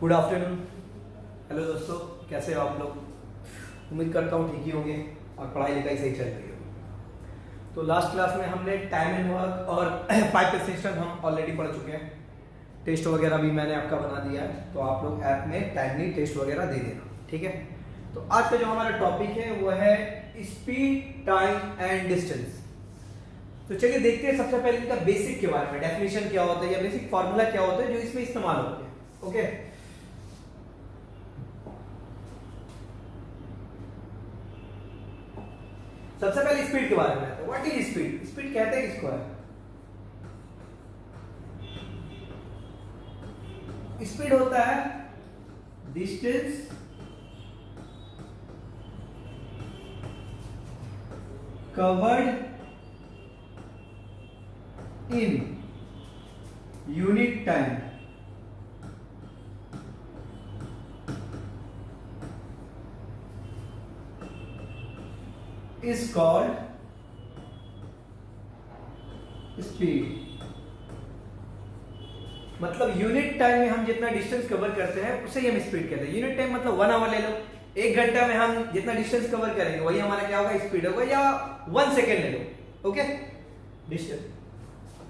Good afternoon. Hello दोस्तों, कैसे हो आप लोग? उम्मीद करता हूँ ठीक ही होंगे और पढ़ाई लिखाई सही चल रही होगी। तो लास्ट क्लास में हमने टाइम एंड वर्क और पाइप सिस्टम हम ऑलरेडी पढ़ चुके हैं। टेस्ट वगैरह भी मैंने आपका बना दिया है, तो आप लोग ऐप में टाइमली टेस्ट वगैरह दे देना, ठीक है। तो आज का जो हमारा टॉपिक है वो है स्पीड, टाइम एंड डिस्टेंस। तो चलिए देखते हैं सबसे पहले इनका बेसिक के बारे में, डेफिनेशन क्या होता है या बेसिक फार्मूला क्या होता है जो इसमें इस्तेमाल होते हैं। ओके, सबसे पहले स्पीड के बारे में आता है। What is speed? स्पीड कहते हैं किसको है? स्पीड होता है distance covered in unit time is called speed। मतलब यूनिट टाइम में हम जितना डिस्टेंस कवर करते हैं उसे ही हम स्पीड कहते हैं। यूनिट टाइम मतलब 1 आवर ले लो, 1 घंटा में हम जितना डिस्टेंस कवर करेंगे वही हमारा क्या होगा? स्पीड होगा। या 1 सेकेंड ले लो, ओके। डिस्टेंस,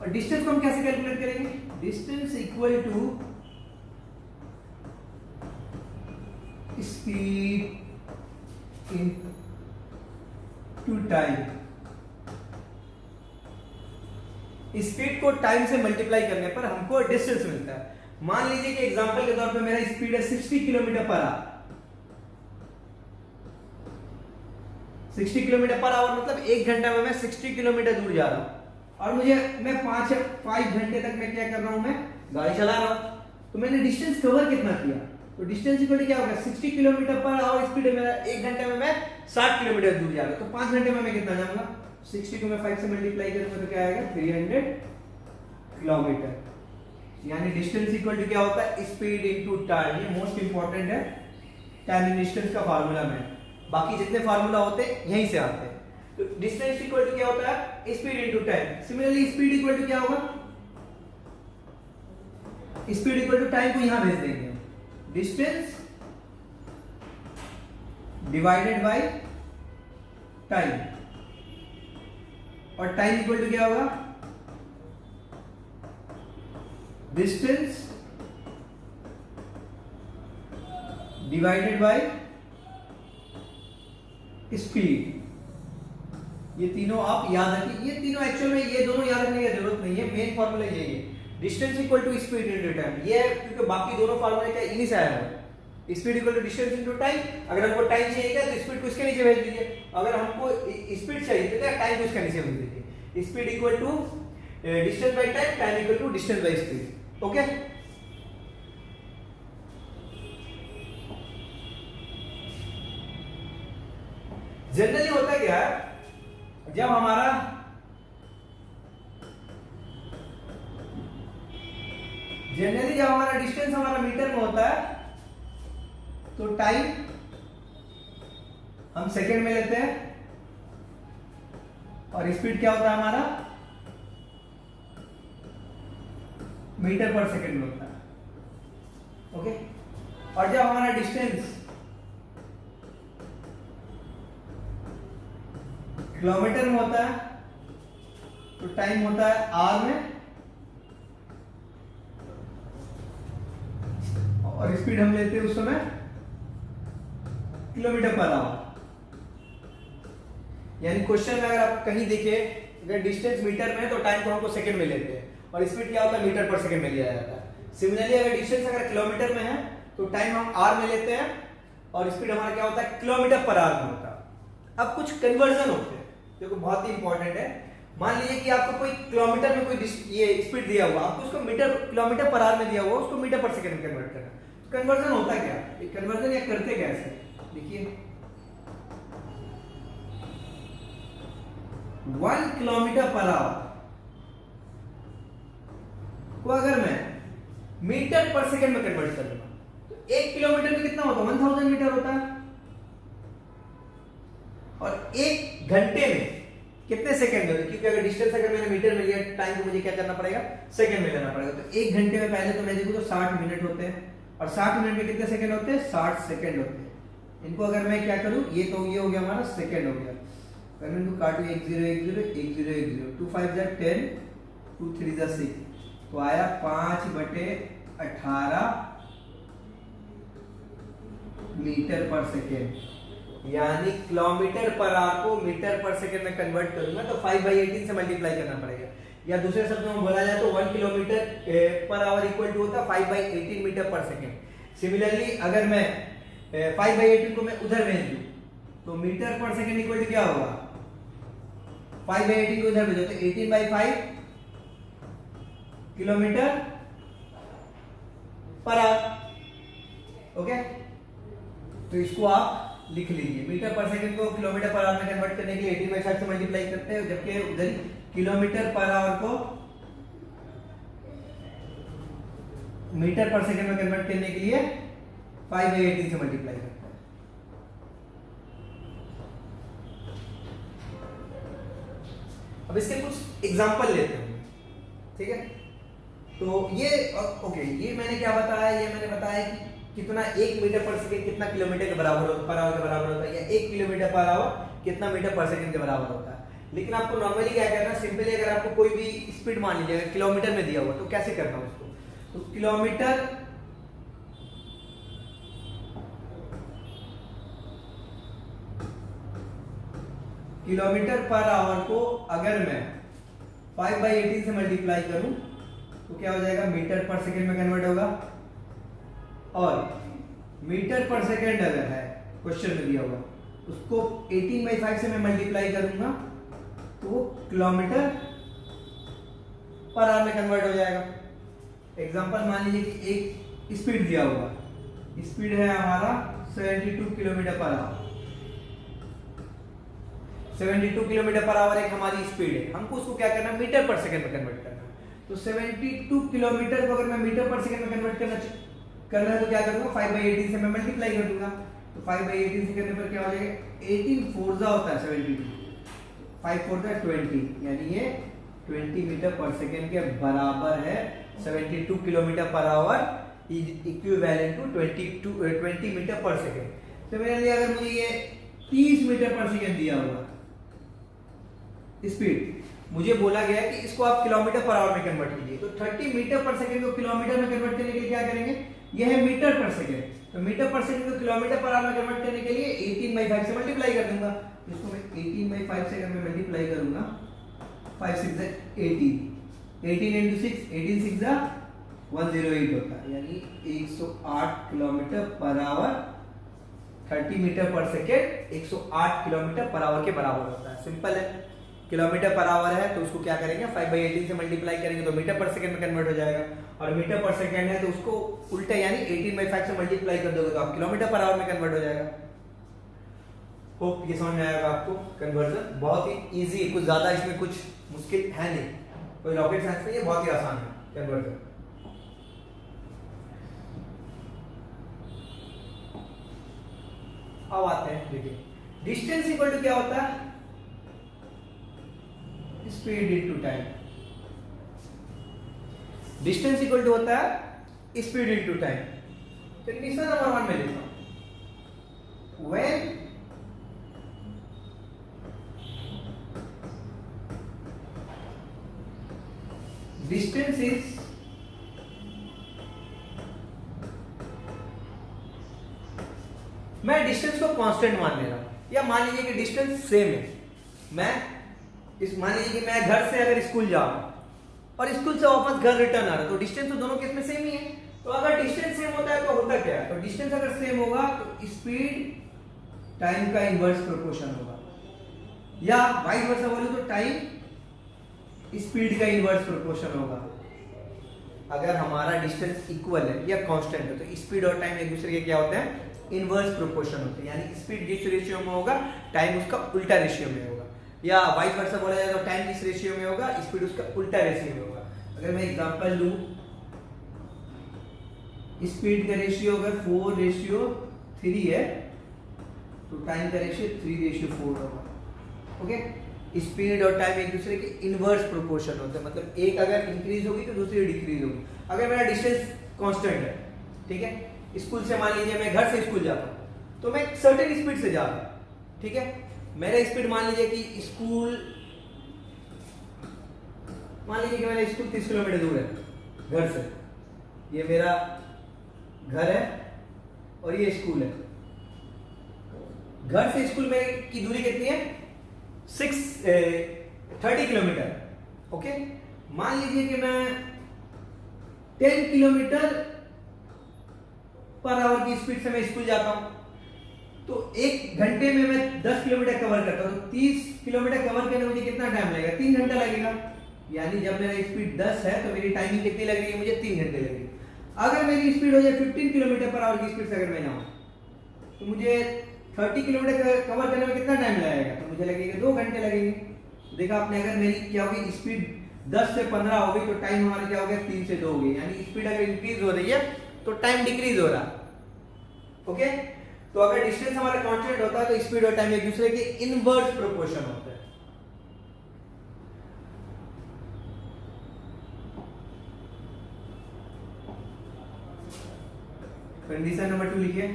और डिस्टेंस को हम कैसे कैलकुलेट करेंगे? Distance equal to speed into time. Speed को टाइम से मल्टीप्लाई करने पर हमको डिस्टेंस मिलता है। मान लीजिए कि एग्जांपल के तौर पे मेरा स्पीड है 60 kilometre per our. 60 kilometre per hour मतलब 1 घंटा में मैं 60 किलोमीटर दूर जा रहा हूं और मैं 5 घंटे तक मैं क्या कर रहा हूं? मैं गाड़ी चला रहा हूं। तो मैंने डिस्टेंस कवर कितना किया? तो डिस्टेंस इक्वल क्या होगा? 60 किलोमीटर पर आवर स्पीड है मेरा, 1 घंटे में मैं 60 किलोमीटर दूर जा रहा हूं। तो 5 घंटे में मैं कितना जाऊंगा? 60 को मैं 5 से मल्टीप्लाई करूंगा तो क्या आएगा? 300 किलोमीटर। यानी डिस्टेंस इक्वल टू क्या होता है? Speed into time. ये मोस्ट इंपॉर्टेंट है टाइम एंड डिस्टेंस का फार्मूला में। बाकी जितने फार्मूला होते हैं यहीं से आते हैं। तो डिस्टेंस इक्वल टू क्या होता है? Speed into time. Similarly speed equal to क्या होगा? स्पीड इक्वल टू टाइम को यहां भेज देंगे, डिस्टेंस डिवाइडेड बाय टाइम। और टाइम इक्वल टू क्या होगा? Distance divided by speed. ये तीनों आप याद रखिए। ये तीनों एक्चुअल में ये दोनों याद रखने की जरूरत नहीं है, मेन फॉर्मूला यही है, distance equal to speed into time. ये क्योंकि बाकी दोनों फार्मूले क्या इन्हीं से आया है। Speed equal to distance into time. अगर हमको टाइम चाहिए क्या तो स्पीड को इसके नीचे भेज दीजिए। अगर हमको स्पीड चाहिए तो क्या टाइम को इसके नीचे भेज दीजिए। Speed equal to distance by time, time equal to distance by speed. Okay, generally होता क्या है, जब हमारा डिस्टेंस हमारा मीटर में होता है तो टाइम हम सेकंड में लेते हैं और स्पीड क्या होता है हमारा? मीटर पर सेकंड में होता है, ओके। और जब हमारा डिस्टेंस किलोमीटर में होता है तो टाइम होता है आवर में और स्पीड हम लेते हैं उस समय किलोमीटर पर आवर। यानी क्वेश्चन में अगर आप कहीं देखिए, अगर डिस्टेंस मीटर में है तो टाइम को हमको सेकंड में लेते हैं और स्पीड क्या होता है? मीटर पर सेकंड में लिया जाता है। सिमिलरली अगर डिस्टेंस अगर किलोमीटर में है तो टाइम हम आवर में लेते हैं और स्पीड हमारा क्या होता है? किलोमीटर पर आवर में होता है। अब कुछ कन्वर्जन होते हैं जो बहुत ही इंपॉर्टेंट है। मान लीजिए कि आपको कोई किलोमीटर में कोई ये स्पीड दिया हुआ, आपको उसको किलोमीटर पर आवर में दिया हुआ, उसको मीटर पर सेकंड में कन्वर्ट करना। तो कन्वर्जन होता है क्या? कन्वर्जन या करते कैसे? देखिए, 1 किलोमीटर पर आवर को अगर मैं मीटर पर सेकंड में कन्वर्ट कर दूंगा तो 1 किलोमीटर में कितना होता है? 1000 मीटर होता है। और 1 घंटे में कितने सेकंड में? क्योंकि अगर डिस्टेंस अगर मैंने मीटर में लिया, टाइम को मुझे क्या करना पड़ेगा? सेकंड में लेना पड़ेगा। तो 1 घंटे में पहले तो मैं देखूं तो 60 मिनट होते हैं, और 60 मिनट में कितने सेकंड होते हैं? 60 सेकंड होते हैं। इनको अगर मैं क्या करूं, ये तो ये हो गया हमारा सेकंड हो गया, अगर मैं इनको काटूं 1 0 1 0 1 0 1 0 2 5 जा 10 2 3 जा 6, तो आया 5/18 मीटर पर सेकेंड, यानी किलोमीटर पर आवर को मीटर पर सेकेंड में कन्वर्ट करूंगा तो 5/18 से मल्टीप्लाई करना पड़ेगा, या दूसरे शब्दों में बोला जाए तो 1 kilometre per our equal to होता है 5/18 मीटर पर सेकेंड। सिमिलरली अगर मैं 5/18 को मैं उधर भेज दूं तो मीटर पर सेकेंड इक्वल टू क्या होगा? 5/18 को उधर भेजो तो 18/5 किलोमीटर पर आवर। ओके, तो इसको आप लिख लीजिए। मीटर पर सेकंड को किलोमीटर पर आवर में कन्वर्ट करने के लिए 18/5 से मल्टीप्लाई करते हैं, जबकि उधर किलोमीटर पर आवर को मीटर पर सेकंड में कन्वर्ट करने के लिए 5/18 से मल्टीप्लाई करते हैं। अब इसके कुछ एग्जांपल लेते हैं, ठीक है? तो ये ओके, ये मैंने क्या बताया? ये मैंने बताया कि कितना 1 मीटर पर सेकंड कितना किलोमीटर के बराबर पर आवर के बराबर होता है, या 1 किलोमीटर पर आवर कितना मीटर पर सेकंड के बराबर होता है। लेकिन आपको नॉर्मली क्या करना है, सिंपली अगर आपको कोई भी स्पीड मान लीजिए किलोमीटर में दिया हुआ तो कैसे करना है उसको, तो किलोमीटर पर आवर को अगर मैं 5/18 से मल्टीप्लाई करूं तो क्या हो जाएगा? मीटर पर सेकंड में कन्वर्ट होगा, और मीटर पर सेकंड अगर है क्वेश्चन में दिया हुआ उसको 18/5 से मैं मल्टीप्लाई करूंगा तो किलोमीटर पर आवर में कन्वर्ट हो जाएगा। एग्जांपल मान लीजिए कि एक स्पीड दिया हुआ, स्पीड है हमारा 72 kilometre per our, 72 kilometre per hour एक हमारी स्पीड है, हमको उसको क्या करना है? मीटर पर सेकंड में कन्वर्ट करना है। तो 72 किलोमीटर को अगर मैं मीटर पर सेकंड में कन्वर्ट करना है तो क्या करूंगा? 5/18 से मैं मल्टीप्लाई कर दूंगा, तो 5/18 से करने पर क्या हो जाएगा? 18 फोर्जा होता है 72, 5 फोर्जा 20, यानी ये 20 मीटर पर सेकंड के बराबर है। 72 kilometre per hour is equivalent to 20 metre per second. Similarly अगर मुझे ये 30 मीटर पर सेकंड दिया हुआ स्पीड, मुझे बोला गया कि इसको आप किलोमीटर पर आवर में कन्वर्ट कीजिए, तो 30 मीटर पर सेकंड को किलोमीटर में कन्वर्ट करने के लिए क्या करेंगे? यह है मीटर पर सेकंड, तो मीटर पर सेकंड को किलोमीटर पर आवर में कन्वर्ट करने के लिए 18/5 से मल्टीप्लाई कर दूंगा। इसको मैं 18/5 से अगर मैं मल्टीप्लाई करूंगा, 5 6 18, 18 into 6, 18 6 108 होता है, यानी 108 किलोमीटर पर आवर, 30 मीटर पर सेकेंड 108 किलोमीटर पर आवर के बराबर होता है। सिंपल है, किलोमीटर पर आवर है तो उसको क्या करेंगे? 5/18 से मल्टीप्लाई करेंगे तो मीटर पर सेकंड में कन्वर्ट हो जाएगा, और मीटर पर सेकंड है तो उसको उल्टा यानी 18/5 से मल्टीप्लाई कर दोगे तो आप किलोमीटर पर आवर में कन्वर्ट हो जाएगा। होप ये समझ में आएगा आपको। कन्वर्जन बहुत ही इजी है, कुछ ज्यादा इसमें कुछ मुश्किल है नहीं, कोई रॉकेट साइंस नहीं है, बहुत ही आसान है कन्वर्जन। अब आते हैं, देखिए डिस्टेंस इक्वल टू क्या होता है? Speed into time. Distance equal to होता है speed into time. Condition number 1 में लिखा, व्हेन डिस्टेंस इज मैं डिस्टेंस को कांस्टेंट मान ले रहा हूं, या मान लीजिए कि डिस्टेंस सेम है, मान लीजिए कि मैं घर से अगर स्कूल जा रहा हूं और स्कूल से वापस घर रिटर्न आ रहा है, तो डिस्टेंस तो दोनों केस में सेम ही है। तो अगर डिस्टेंस सेम होता है तो होता क्या है? तो डिस्टेंस अगर सेम होगा तो स्पीड टाइम का इनवर्स प्रोपोर्शन होगा, या वाइस वर्सा बोले तो टाइम स्पीड का इनवर्स प्रोपोर्शन होगा। अगर हमारा डिस्टेंस इक्वल है या कांस्टेंट है तो स्पीड और टाइम एक दूसरे के क्या होते हैं? इनवर्स प्रोपोर्शन होते हैं, यानी स्पीड जिस रेशियो में होगा टाइम उसका उल्टा रेशियो में होगा, या वाइस वर्सा बोला जाए तो टाइम जिस रेशियो में होगा स्पीड उसका उल्टा रेशियो में होगा। अगर मैं एग्जांपल लूं, स्पीड का रेशियो अगर 4:3 है तो टाइम का रेशियो 3:4 होगा। ओके, स्पीड और टाइम एक दूसरे के इनवर्स प्रोपोर्शन होते हैं, मतलब एक अगर इंक्रीज होगी तो दूसरी डिक्रीज होगी। अगर मेरा डिस्टेंस कांस्टेंट है ठीक है। स्कूल से मान लीजिए मैं घर से स्कूल जाता हूँ तो मैं एक सर्टेन स्पीड से जा रहा हूँ, ठीक है। मेरा स्पीड मान लीजिए कि स्कूल, मान लीजिए कि मेरा स्कूल 30 किलोमीटर दूर है घर से, ये मेरा घर है और ये स्कूल है। घर से स्कूल में की दूरी कितनी है? 30 किलोमीटर, ओके। मान लीजिए कि मैं 10 किलोमीटर पर आवर की स्पीड से मैं स्कूल जाता हूं, तो एक घंटे में मैं 10 किलोमीटर कवर करता हूं, तो 30 किलोमीटर कवर करने में मुझे कितना टाइम लगेगा? 3 घंटा लगेगा। यानी जब मेरा स्पीड 10 है तो मेरी टाइमिंग कितनी लगेगी? मुझे 3 घंटे लगेगी। अगर मेरी स्पीड हो जाए 15 किलोमीटर पर आवर की स्पीड से अगर मैं जाऊं तो मुझे 30 किलोमीटर कवर करने में कितना टाइम लगेगा? तो मुझे लगेगा 2 घंटे लगेंगे। देखा आपने, अगर मेरी क्या होगी स्पीड 10 से 15 हो गई तो टाइम हमारा क्या हो गया? 3 से 2 हो गई। यानी स्पीड अगर इंक्रीज हो रही है तो टाइम डिक्रीज हो रहा है, ओके। तो अगर डिस्टेंस हमारा कांस्टेंट होता है तो स्पीड और टाइम एक दूसरे के इनवर्स प्रोपोर्शन होता है। कंडीशन नंबर 2 लिखिए।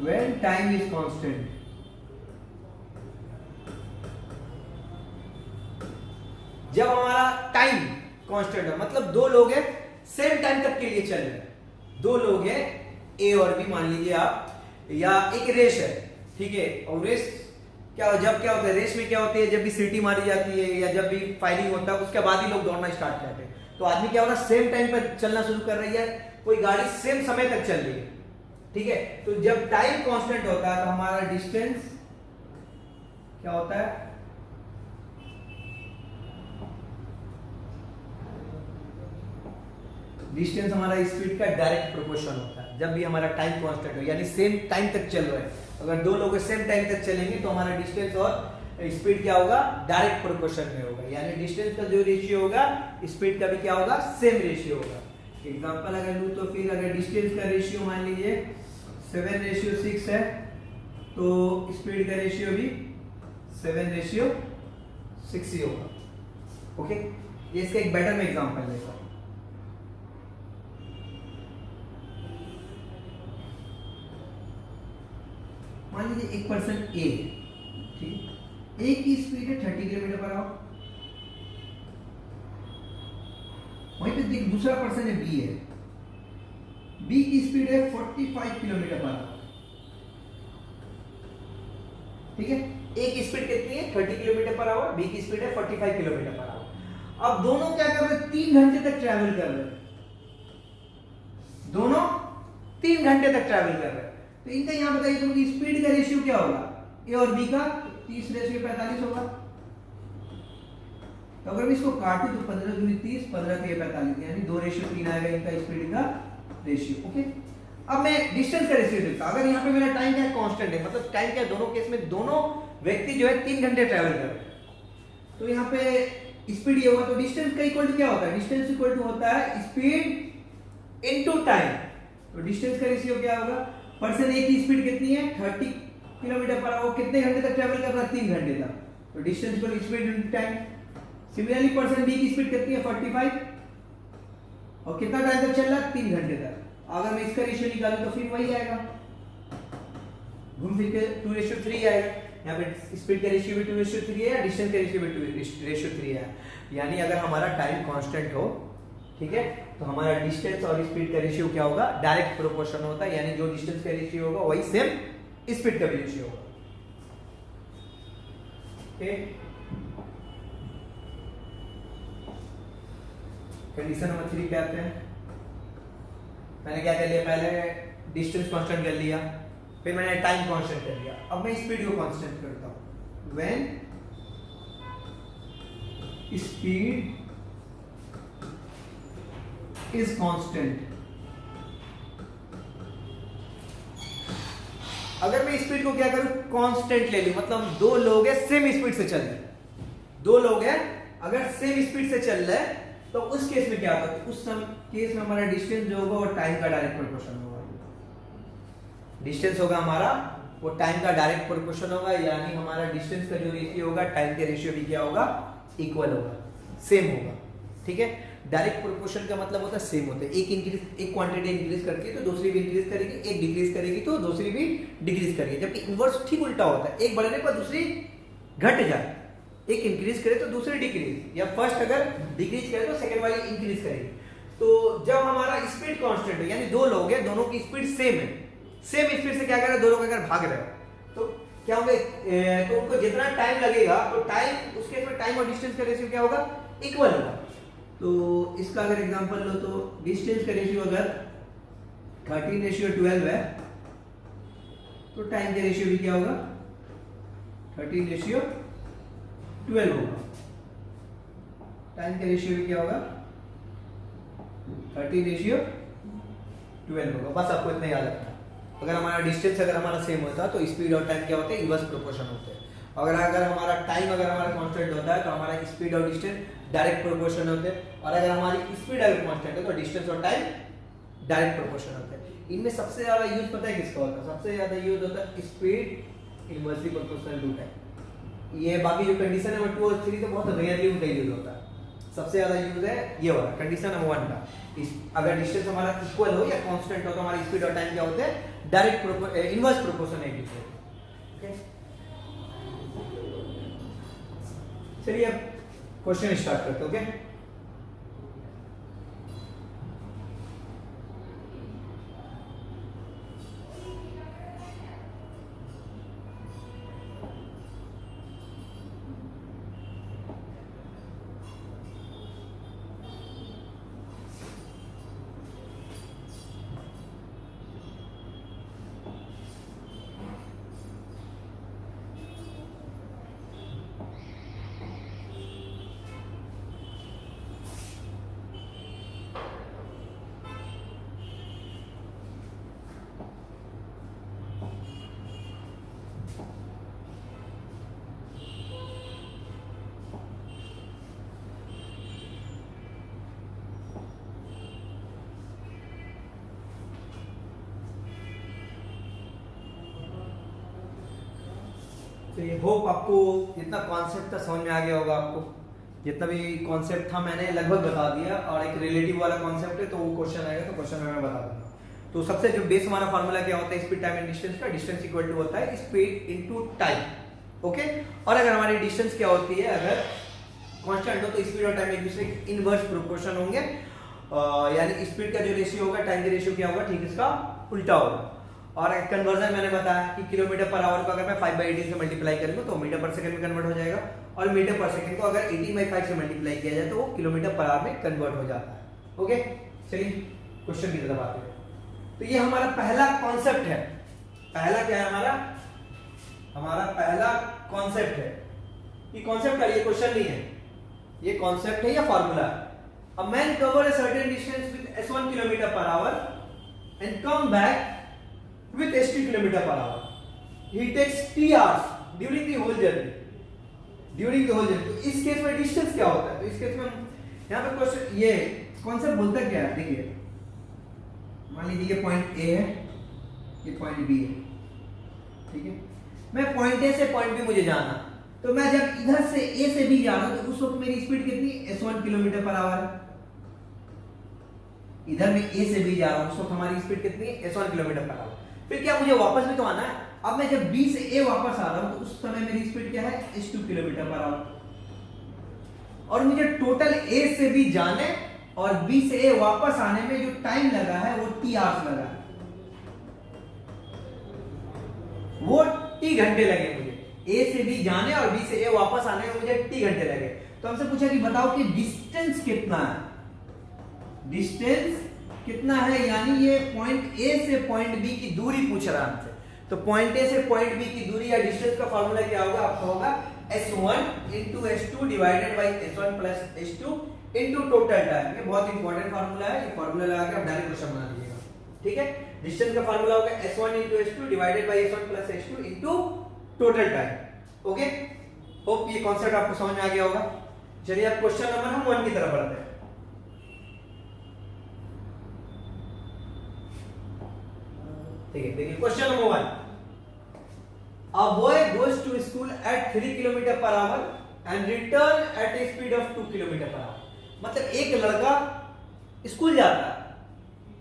When time is constant, जब हमारा टाइम कांस्टेंट है, मतलब दो लोग हैं सेम टाइम तक के लिए चल रहे हैं, दो लोग हैं ए और बी मान लीजिए आप, या एक रेस है, ठीक है। और रेस क्या होता है? रेस में क्या होती है? जब भी सीटी मारी जाती है या जब भी फायरिंग होता है उसके बाद ही लोग दौड़ना स्टार्ट करते हैं। तो आदमी क्या हो रहा है? सेम टाइम पर चलना शुरू कर रही है, कोई गाड़ी सेम समय तक चल रही है, ठीक है। तो जब टाइम कांस्टेंट होता है तो हमारा डिस्टेंस क्या होता है? डिस्टेंस हमारा स्पीड का डायरेक्ट प्रोपोर्शन होता है जब भी हमारा टाइम कांस्टेंट हो, यानी सेम टाइम तक चल रहा है। अगर दो लोग सेम टाइम तक चलेंगे तो हमारा डिस्टेंस और स्पीड क्या होगा? डायरेक्ट प्रोपोर्शन में होगा। यानी डिस्टेंस का जो रेशियो होगा स्पीड का भी क्या होगा? सेम रेशियो होगा। एग्जांपल अगर लूं तो फिर अगर डिस्टेंस का रेशियो मान लीजिए 7:6 है तो स्पीड का रेशियो भी 7:6 ही होगा, ओके। ये इसका एक बेटर में एग्जांपल लेता हूं। मान लीजिए एक पर्सन ए, ठीक, ए की स्पीड है 30 किलोमीटर पर आवर, वहीं पे दूसरा पर्सन है बी है, बी की स्पीड है 45 किलोमीटर पर आवर, ठीक है। ए की स्पीड कितनी है? 30 किलोमीटर पर आवर, बी की स्पीड है 45 किलोमीटर पर आवर। अब दोनों क्या कर रहे हैं? 3 घंटे तक ट्रैवल कर रहे हैं, दोनों 3 घंटे तक ट्रैवल कर रहे हैं। तो इनका यहां बताइए तो उनकी स्पीड का रेशियो क्या होगा? ए और बी का 30:45 होगा। तो अगर मैं इसको काटूं तो 15 दूनी 30, 15 के 45, यानी 2:3 आएगा इनका स्पीड का रेशियो, ओके। अब मैं डिस्टेंस का रेशियो देखता हूं। अगर यहाँ पे मेरा टाइम क्या कांस्टेंट है, मतलब टाइम क्या, दोनों केस में दोनों व्यक्ति जो है 3 घंटे ट्रैवल कर रहे हैं, तो यहाँ पे स्पीड ये होगा। तो डिस्टेंस का इक्वल टू क्या होता है? डिस्टेंस इक्वल टू होता है स्पीड इनटू टाइम। तो डिस्टेंस का रेशियो क्या होगा? पर्सन ए की स्पीड कितनी है? 30 किलोमीटर पर आवर, कितने घंटे तक ट्रैवल कर रहा है? 3 घंटे तक। तो distance equal speed into time. Similarly person B की स्पीड कितनी है? 45, और कितना टाइम तक चल रहा है? 3 घंटे तक। अगर मैं इसका रेशियो निकालूं तो फिर वही आएगा, घूम फिर के 2:3 आएगा। यहाँ पे स्पीड का रेशियो भी 2:3 है, डिस्टेंस का रेशियो भी 2:3 है। यानी अगर हमारा टाइम कांस्टेंट हो, ठीक है, तो हमारा डिस्टेंस और स्पीड का रेशियो क्या होगा? डायरेक्ट प्रोपोर्शन होता है। यानी जो डिस्टेंस का रेशियो होगा वही सेम स्पीड का भी रेशियो होगा, ओके। कंडीशन नंबर 3 पे आते हैं। मैंने क्या कर लिया? पहले डिस्टेंस कांस्टेंट कर लिया, फिर मैंने टाइम कांस्टेंट कर लिया। अब मैं स्पीड को कांस्टेंट करता हूं। व्हेन स्पीड इज कांस्टेंट, अगर मैं स्पीड को क्या करूं? कांस्टेंट ले लूं, मतलब दो लोग हैं सेम स्पीड से चल रहे हैं, दो लोग हैं अगर सेम स्पीड से चल रहे हैं तो उस केस में क्या होगा? उस केस में हमारा डिस्टेंस जो होगा वो टाइम का डायरेक्ट प्रोपोर्शन होगा। डिस्टेंस होगा हमारा वो टाइम का डायरेक्ट प्रोपोर्शन होगा, यानी हमारा डिस्टेंस का जो रेशियो होगा टाइम के रेशियो भी क्या होगा, इक्वल होगा, सेम होगा। ठीक है, डायरेक्ट प्रोपोर्शन का मतलब होता है सेम होता है, एक क्वांटिटी इंक्रीज करती है तो दूसरी भी इंक्रीज करेगी, एक डिक्रीज करेगी तो दूसरी भी डिक्रीज करेगी। जबकि इनवर्स ठीक उल्टा होता है, एक बढ़ने पर दूसरी घट जाए, एक इंक्रीज करे तो दूसरी डिक्रीज, या फर्स्ट अगर डिक्रीज करे तो सेकंड वाली इंक्रीज करेगी। तो जब हमारा स्पीड कांस्टेंट है, यानी दो लोग हैं, दोनों की स्पीड सेम है, सेम स्पीड से क्या कर रहे हैं, दो लोग अगर भाग रहे हो तो क्या होगा, तो उनको जितना टाइम लगेगा तो टाइम, उसके में टाइम और डिस्टेंस का रेशियो क्या होगा, इक्वल होगा। तो इसका अगर एग्जांपल लो तो डिस्टेंस का रेशियो अगर 13:12 है तो टाइम का रेशियो भी क्या होगा, 13:12 होगा। टाइम का रेशियो भी क्या होगा, 13:12 होगा। बस आपको इतना याद रखना। अगर हमारा डिस्टेंस अगर हमारा सेम होता तो स्पीड और टाइम क्या होते हैं, इनवर्स प्रोपोर्शन होते हैं। अगर हमारा टाइम अगर हमारा कांस्टेंट होता है तो हमारा स्पीड और डिस्टेंस डायरेक्ट प्रोपोर्शन होते हैं, और अगर हमारी स्पीड अगर कांस्टेंट है तो डिस्टेंस और टाइम डायरेक्ट प्रोपोर्शन होते हैं। इनमें सबसे ज्यादा यूज पता है किसका होता है, सबसे ज्यादा यूज होता है speed inversely proportional to time. ये बाकी जो कंडीशन है नंबर 2 और 3 तो बहुत रेयरली उनका यूज होता है, सबसे ज्यादा यूज है ये वाला कंडीशन नंबर 1 का। अगर डिस्टेंस हमारा इक्वल हो या कांस्टेंट हो तो हमारी स्पीड और टाइम क्या होते हैं, डायरेक्ट इनवर्स प्रोपोर्शन है एक दूसरे के। ओके, चलिए अब क्वेश्चन स्टार्ट करते हैं। ओके, तो ये होप आपको जितना कॉन्सेप्ट था समझ में आ गया होगा। आपको जितना भी कॉन्सेप्ट था मैंने लगभग बता दिया, और एक रिलेटिव वाला कॉन्सेप्ट है तो वो क्वेश्चन आएगा तो क्वेश्चन में मैं बता दूंगा। तो सबसे जो बेस हमारा फार्मूला क्या होता है स्पीड टाइम एंड डिस्टेंस का, डिस्टेंस इक्वल टू होता है स्पीड इनटू टाइम। ओके, और अगर हमारी डिस्टेंस क्या होती है, अगर कांस्टेंट हो तो स्पीड और टाइम एक दूसरे के इनवर्स प्रोपोर्शन होंगे, यानी स्पीड का जो रेशियो होगा टाइम का रेशियो क्या होगा, ठीक इसका उल्टा होगा। और कन्वर्जन मैंने बताया कि किलोमीटर पर आवर को अगर मैं 5/18 से मल्टीप्लाई करूंगा तो मीटर पर सेकंड में कन्वर्ट हो जाएगा, और मीटर पर सेकंड को अगर 18/5 से मल्टीप्लाई किया जाए तो वो किलोमीटर पर आवर में कन्वर्ट हो जाता है। ओके, चलिए क्वेश्चन की तरफ आते हैं। तो ये हमारा पहला कॉन्सेप्ट है, पहला क्या है हमारा पहला कॉन्सेप्ट है। ये कॉन्सेप्ट का, ये क्वेश्चन नहीं है, ये कॉन्सेप्ट है या फार्मूला है। अ man cover a certain distance with s1 kilometre per hour and come back with s2 kilometer per hour. He takes t hours during the whole journey. तो इस केस में डिस्टेंस क्या होता है, तो इस केस में यहाँ पे क्वेश्चन ये कॉन्सेप्ट बोलता है क्या है, देखिए मान लीजिए ये पॉइंट ए है, ये पॉइंट बी है, ठीक है। मैं पॉइंट ए से पॉइंट बी मुझे जाना, तो मैं जब इधर से ए से बी जा रहा हूं तो उस वक्त मेरी स्पीड कितनी, s1 किलोमीटर पर आवर है। इधर मैं ए से बी जा रहा हूं उस वक्त हमारी स्पीड कितनी है, s1 किलोमीटर पर आवर। फिर क्या मुझे वापस भी तो आना है, अब मैं जब B से A वापस आ रहा हूं तो उस समय मेरी स्पीड क्या है, s2 किलोमीटर पर आवर। और मुझे टोटल A से B जाने और B से A वापस आने में जो टाइम लगा है वो t आवर्स लगा है, वो t घंटे लगे मुझे। A से B जाने और B से A वापस आने में मुझे t घंटे लगे। तो हमसे पूछा कि बताओ कि डिस्टेंस कितना है, डिस्टेंस कितना है, यानी ये पॉइंट ए से पॉइंट बी की दूरी पूछ रहा है हमसे। तो पॉइंट ए से पॉइंट बी की दूरी या डिस्टेंस का फार्मूला क्या होगा, आपका होगा s1 into s2 divided by s1 plus s2 into total time. ये बहुत इंपॉर्टेंट फार्मूला है, ये फार्मूला लगा के आप डायरेक्ट क्वेश्चन बना दीजिएगा, ठीक है। डिस्टेंस का फार्मूला होगा s1 into s2 divided by s1 plus s2 into total time. Okay, hope ये कांसेप्ट आपको समझ में आ गया होगा। चलिए अब क्वेश्चन नंबर हम 1 की तरफ बढ़ते हैं। ठीक है, देखिए question number 1, A boy goes to school at 3 kilometre per hour and return at a speed of 2 kilometre per hour. मतलब एक लड़का स्कूल जाता है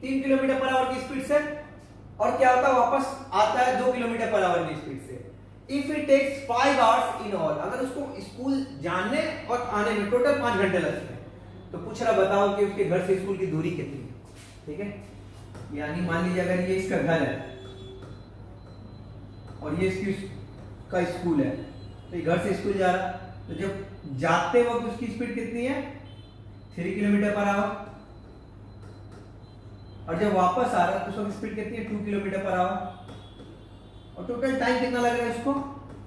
3 किलोमीटर पर आवर की स्पीड से और क्या होता है वापस आता है 2 किलोमीटर पर आवर की स्पीड से। If it takes 5 hours in all, अगर उसको स्कूल जाने और आने में टोटल 5 घंटे लगते हैं तो पूछ रहा बताओ कि उसके घर से स्कूल की दूरी कितनी है। ठीक है, यानी मान लीजिए अगर ये इसका घर है और ये इसकी का स्कूल है, तो ये घर से स्कूल जा रहा है, तो जब जाते वक्त उसकी स्पीड कितनी है 3 किलोमीटर पर आवर, और जब वापस आ रहा है तो उसकी स्पीड कितनी है 2 किलोमीटर पर आवर, और टोटल टाइम कितना लग रहा है इसको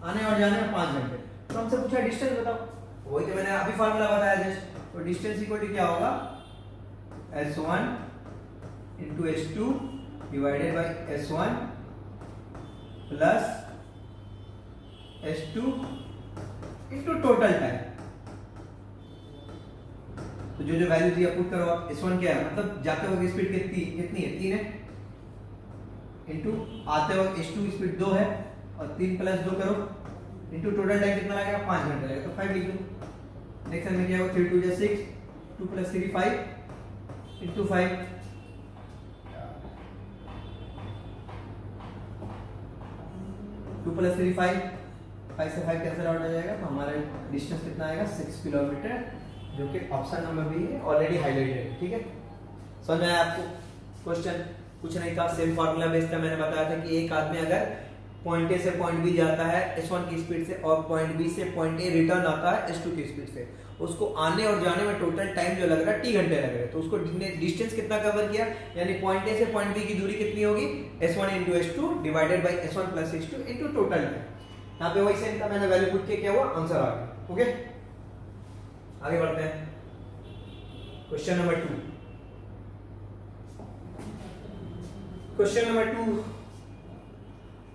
आने और जाने में 5 घंटे। तो हमसे पूछा डिस्टेंस बताओ, वही तो मैंने अभी फार्मूला बताया जस्ट। तो डिस्टेंस इक्वल टू क्या होगा s1 into s2 divided by s1 plus s2 into total time. तो जो जो वैल्यू थी आप पुट करो आप। s1 क्या है, मतलब जाते वक्त स्पीड कितनी है 3 है, इंटू आते वक्त s2 स्पीड 2 है, और 3 प्लस 2 करो इंटू टोटल टाइम कितना लगेगा 5 घंटे लगेगा, तो 5 लिख दो। नेक्स्ट में क्या होगा 3 2 जा 6, 2 प्लस 3 5 इंटू 5, 2 प्लस 3 5, 5 से 5 कैंसिल आउट हो जाएगा, तो हमारा डिस्टेंस कितना आएगा 6 किलोमीटर, जो कि ऑप्शन नंबर बी है, ऑलरेडी हाईलाइटेड है। ठीक है, समझ में आया आपको? क्वेश्चन कुछ नहीं था, सेम फार्मूला बेस्ड था। मैंने बताया था कि एक आदमी अगर पॉइंट ए से पॉइंट बी जाता है s1 की स्पीड से और पॉइंट बी से पॉइंट ए रिटर्न आता है s2 की स्पीड से, उसको आने और जाने में टोटल टाइम जो लग रहा है t घंटे लग रहे हैं, तो उसको डिस्टेंस कितना कवर किया, यानी पॉइंट ए से पॉइंट बी की दूरी कितनी होगी s1 into s2 divided by s1 plus s2 into total time. यहाँ पे वही सेम था, मैंने वैल्यू पुट किया, क्या हुआ आंसर आ गया। ओके, आगे बढ़ते हैं। Question number 2। Question number 2,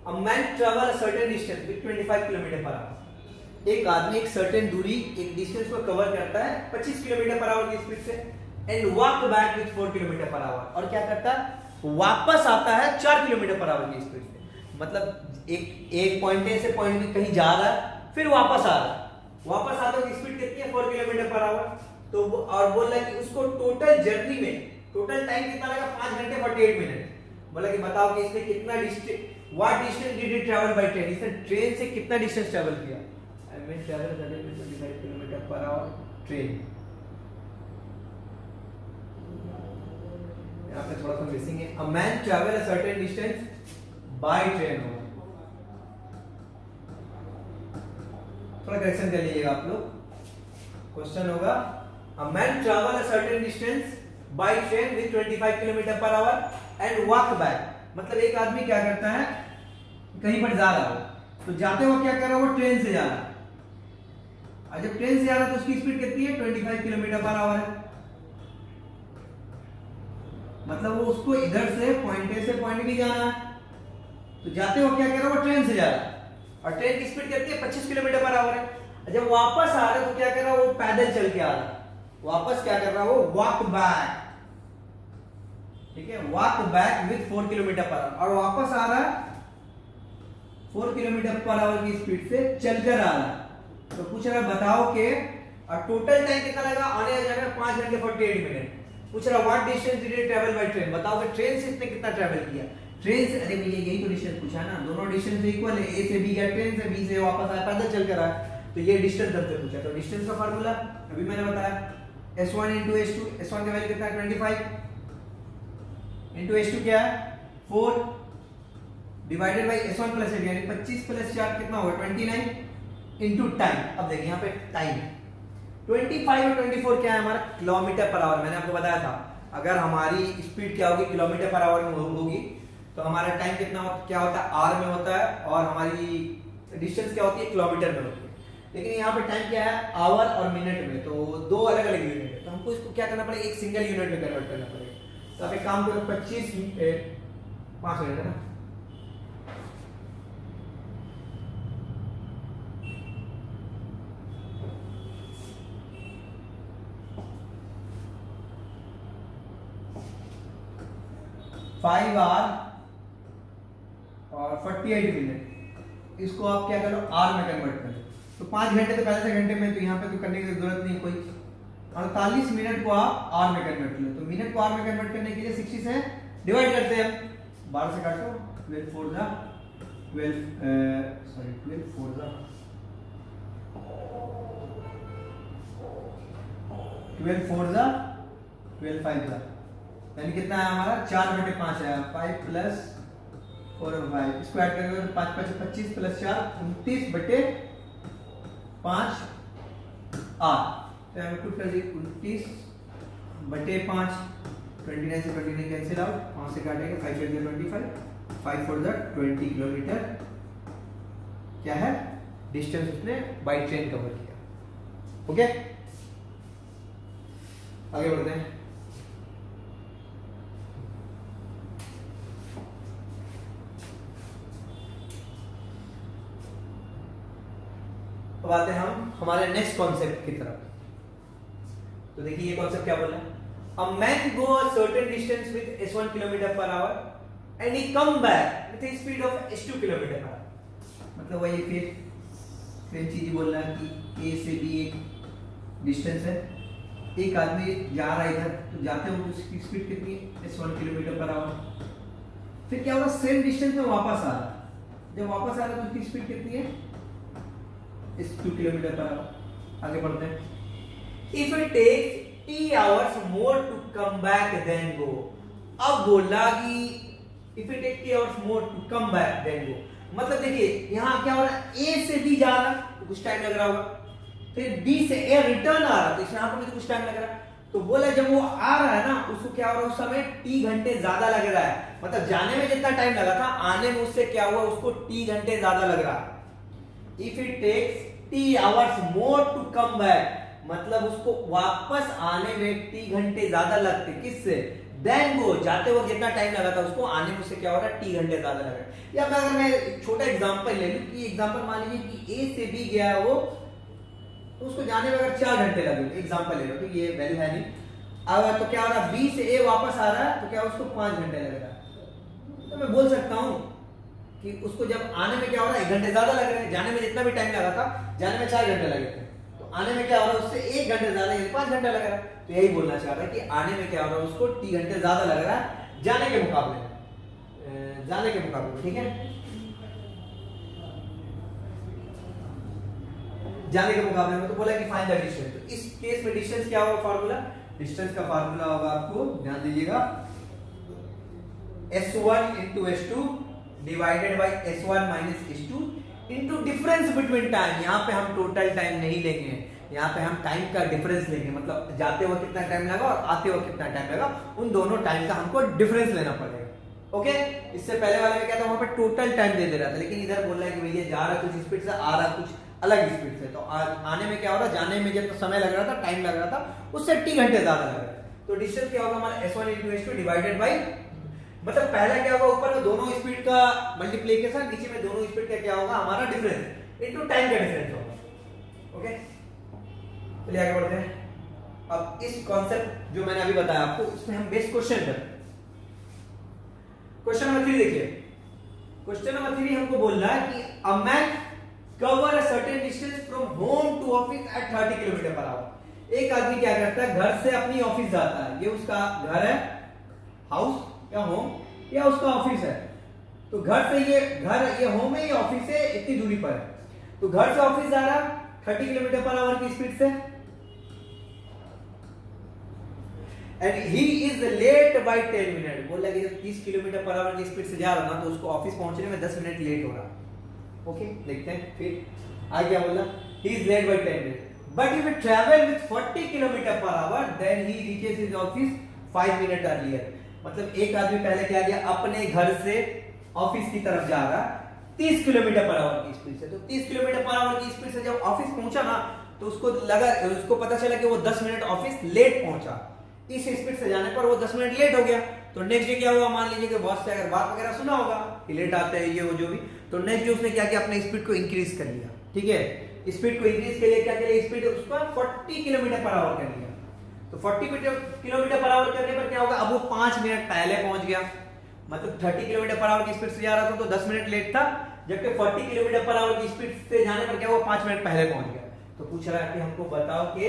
a man travel a certain distance with 25 kilometre per hour. एक आदमी एक सर्टेन दूरी एक डिस्टेंस को कवर करता है 25 किलोमीटर पर आवर की स्पीड से and walk back with 4 kilometre per our, और क्या करता है वापस आता है 4 किलोमीटर पर आवर की स्पीड से। मतलब एक पॉइंट ए से पॉइंट बी कहीं जा रहा है फिर वापस आ रहा है, वापस आते हुए स्पीड कितनी है 4 किलोमीटर पर आवर। तो और बोल रहा है कि उसको टोटल जर्नी में टोटल टाइम कितना लगा 5 घंटे 48 मिनट। बोला कि बताओ कि इसने कितना distance, what distance did it travel by train, इसने ट्रेन से कितना डिस्टेंस ट्रैवल किया। I mean travel 25 kilometre per our train. यहाँ पे थोड़ा सा मिसिंग है, a man travel a certain distance by train. थोड़ा करेक्शन कर लीजिएगा आप लोग। क्वेश्चन होगा a man travel a certain distance by train with 25 kilometre per hour and walk back. मतलब एक आदमी क्या करता है कहीं पर जा रहा हो, तो जाते वक्त क्या कर रहा है वो ट्रेन से जा रहा है, और जब ट्रेन से जा रहा है तो उसकी स्पीड कितनी है 25 किलोमीटर पर आवर है। मतलब वो उसको इधर से पॉइंट ए से पॉइंट बी जाना है, तो जाते वक्त क्या कर रहा है वो ट्रेन से जा रहा है, और ट्रेन की स्पीड कितनी है 25 किलोमीटर पर आवर है। जब वापस आ रहा है तो क्या कर रहा है वो पैदल चल के आ रहा है, वापस क्या कर रहा है वो वॉक बैक। ठीक है, walk back with 4 kilometre per our, और वापस आ रहा है 4 किलोमीटर पर आवर की स्पीड से चलकर आ रहा है। तो पूछ रहा है बताओ कि टोटल टाइम कितना लगा आने जाने में 5 घंटे 48 मिनट। पूछ रहा what distance did it travel by train, बताओ कि ट्रेन से इसने कितना ट्रैवल किया। ट्रेन से, अरे भैया यही तो डिस्टेंस पूछा ना, दोनों डिस्टेंस इक्वल है, ए से बी गया ट्रेन से, बी से वापस आया पैदल चल कर आया, तो ये डिस्टेंस हमसे पूछा। तो डिस्टेंस का फार्मूला अभी मैंने बताया s1 into s2, s1 का वैल्यू कितना है 25 into s2 क्या है 4 डिवाइडेड बाय s1 प्लस 8, यानी 25 प्लस 4 कितना होगा 29 इनटू टाइम। अब देखिए यहाँ पे टाइम 25 और 24 क्या है हमारा किलोमीटर पर आवर। मैंने आपको बताया था अगर हमारी स्पीड क्या होगी किलोमीटर पर आवर में होगी तो हमारा टाइम कितना क्या होता है आर में होता है, और हमारी डिस्टेंस क्या होती है किलोमीटर में होती है। लेकिन यहाँ पे टाइम क्या है आवर और मिनट में, तो दो अलग अलग यूनिट है, तो हमको इसको क्या करना पड़ेगा एक सिंगल यूनिट में कन्वर्ट करना पड़ेगा। तो आप एक काम करो 5 मिनट है ना, फाइव आवर और 48 मिनट इसको आप क्या करो आर में कन्वर्ट कर लो। तो 5 घंटे तो पहले से घंटे में, तो यहाँ पे तो करने की जरूरत नहीं कोई। 48 मिनट को आप आर में कन्वर्ट कर लो। तो मिनट को आर में कन्वर्ट करने के लिए 60 से डिवाइड करते हैं हम। 12 से काटो, 12 4 जा 12 सॉरी 12 4 जा 12 4 जा 12 5 जा, यानी कितना है हमारा 4/5 आया। 5 प्लस 4 और 5 इसको ऐड करेंगे तो 5 5 25 प्लस 4 29/5 आर। तो हम पुट कर दिए 29/5। 29 से 29 कैंसिल आउट, 5 से काटेंगे 5 4 25 5 4 20 किलोमीटर क्या है डिस्टेंस उसने बाय ट्रेन कवर किया। ओके आगे बढ़ते हैं। अब आते हैं हम हमारे नेक्स्ट कॉन्सेप्ट की तरफ। तो देखिए ये कॉन्सेप्ट क्या बोल रहा है, a man go a certain distance with s1 km per hour and he come back with a speed of s2 km per hour। मतलब वही फिर चीज बोल रहा है कि a से b एक डिस्टेंस है, एक आदमी जा रहा है इधर, तो जाते हुए उसकी स्पीड कितनी है s1 km per hour। फिर क्या होगा सेम डिस्टेंस में वापस आ रहा है, जब वापस आ रहा है तो उसकी स्पीड कितनी है s2 km per hour। आगे बढ़ते हैं। If it takes t hours more to come back than go। अब बोला कि if it takes t hours more to come back than go, मतलब देखिए यहाँ क्या हो रहा है a से b जा रहा है तो कुछ टाइम लग रहा होगा, फिर b से a रिटर्न आ रहा है तो यहाँ पर भी तो कुछ टाइम लग रहा है। तो बोला जब वो आ रहा है ना उसको क्या हो रहा है उस समय t घंटे ज्यादा लग रहा है, मतलब जाने में जितना टाइम लगा था आने में उससे क्या हुआ उसको t घंटे ज्यादा लग रहा है। If it takes t hours more to come back, मतलब उसको वापस आने में t घंटे ज्यादा लगते किससे देन गो, जाते वक्त जितना टाइम लगा था उसको आने में उससे क्या हो रहा है t घंटे ज्यादा लग रहा है। या अगर मैं एक छोटा एग्जांपल ले लूं कि एग्जांपल मान लीजिए कि a से b गया है वो, तो उसको जाने में अगर 4 घंटे लगे, एग्जांपल ले लो तो ये वैल्यू है नहीं। अब तो क्या हो रहा है b से a वापस आ रहा है तो क्या उसको 5 घंटे लग रहा है। तो मैं बोल सकता हूं कि उसको जब आने में क्या हो रहा है 1 घंटे ज्यादा लग रहे हैं, जाने में जितना भी टाइम लगा था जाने में 4 घंटे लगे थे, तो आने में क्या हो रहा है उससे 1 घंटे ज्यादा यानी 5 घंटे लग रहा है। तो यही बोलना चाह रहा है कि आने में क्या हो रहा है उसको t घंटे ज्यादा लग रहा है जाने के मुकाबले में, ठीक है जाने के मुकाबले में। तो बोला कि फाइंड द डिस्टेंस, तो इस केस में डिस्टेंस क्या होगा फार्मूला, डिस्टेंस का फार्मूला होगा आपको ध्यान दीजिएगा s1 into s2 divided by s1 minus s2 into difference between time. यहाँ पे हम टोटल टाइम नहीं लेंगे, यहाँ पे हम टाइम का डिफरेंस लेंगे, मतलब जाते हुए कितना टाइम लगा और आते हुए कितना टाइम लगा, उन दोनों टाइम का हमको डिफरेंस लेना पड़ेगा। ओके इससे पहले वाले में क्या था वहां पे टोटल टाइम दे रहा था, लेकिन इधर बोल रहा है कि भैया जा रहा कुछ स्पीड से आ रहा कुछ अलग स्पीड से, तो आने में क्या हो रहा है जाने में जितना समय लग रहा था टाइम लग रहा था उससे t घंटे ज्यादा लग रहा है। तो डिस्टेंस क्या होगा हमारा s1 into s2 divided by, मतलब पहला क्या होगा ऊपर में दोनों स्पीड का मल्टीप्लिकेशन, नीचे में दोनों स्पीड का क्या होगा हमारा डिफरेंस इनटू टाइम का डिफरेंस होगा। ओके चलिए आगे बढ़ते हैं। अब इस कॉन्सेप्ट जो मैंने अभी बताया आपको उसमें हम बेस क्वेश्चन करते हैं। क्वेश्चन नंबर 3 देखिए, क्वेश्चन नंबर 3 हमको बोल रहा है कि a man cover a certain distance from home to office at 30 kilometre per hour. एक आदमी क्या करता है घर से अपनी ऑफिस जाता है, ये उसका घर है हाउस या होम या उसका ऑफिस है, तो घर से ये होम है ये ऑफिस है इतनी दूरी पर है, तो घर से ऑफिस जा रहा 30 किलोमीटर पर आवर की स्पीड से and he is late by 10 minute. बोला कि जब 30 किलोमीटर पर आवर की स्पीड से जा रहा ना तो उसको ऑफिस पहुंचने में 10 मिनट लेट हो रहा। ओके देखते हैं फिर आगे क्या बोला, he is late by 10 minute but if he travel with 40 kilometre per hour then he reaches his office 5 minute earlier. मतलब एक आदमी पहले क्या किया अपने घर से ऑफिस की तरफ जा रहा 30 किलोमीटर पर आवर की स्पीड से, तो 30 किलोमीटर पर आवर की स्पीड से जब ऑफिस पहुंचा ना तो उसको पता चला कि वो 10 मिनट ऑफिस लेट पहुंचा। इस स्पीड से जाने पर वो 10 मिनट लेट हो गया, तो नेक्स्ट डे क्या हुआ मान लीजिए कि बॉस से अगर बात वगैरह सुना होगा कि लेट आते हैं ये वो जो भी, तो नेक्स्ट डे उसने क्या किया अपने स्पीड को इंक्रीज कर लिया। ठीक है स्पीड को इंक्रीज के लिए क्या किया स्पीड उसका 40 किलोमीटर पर आवर कर लिया, तो 40 किलोमीटर पर आवर करने पर क्या होगा अब वो 5 मिनट पहले पहुंच गया, मतलब 30 किलोमीटर पर आवर की स्पीड से जा रहा था तो 10 मिनट लेट था, जबकि 40 किलोमीटर पर आवर की स्पीड से जाने पर क्या हुआ 5 मिनट पहले पहुंच गया। तो पूछ रहा है कि हमको बताओ कि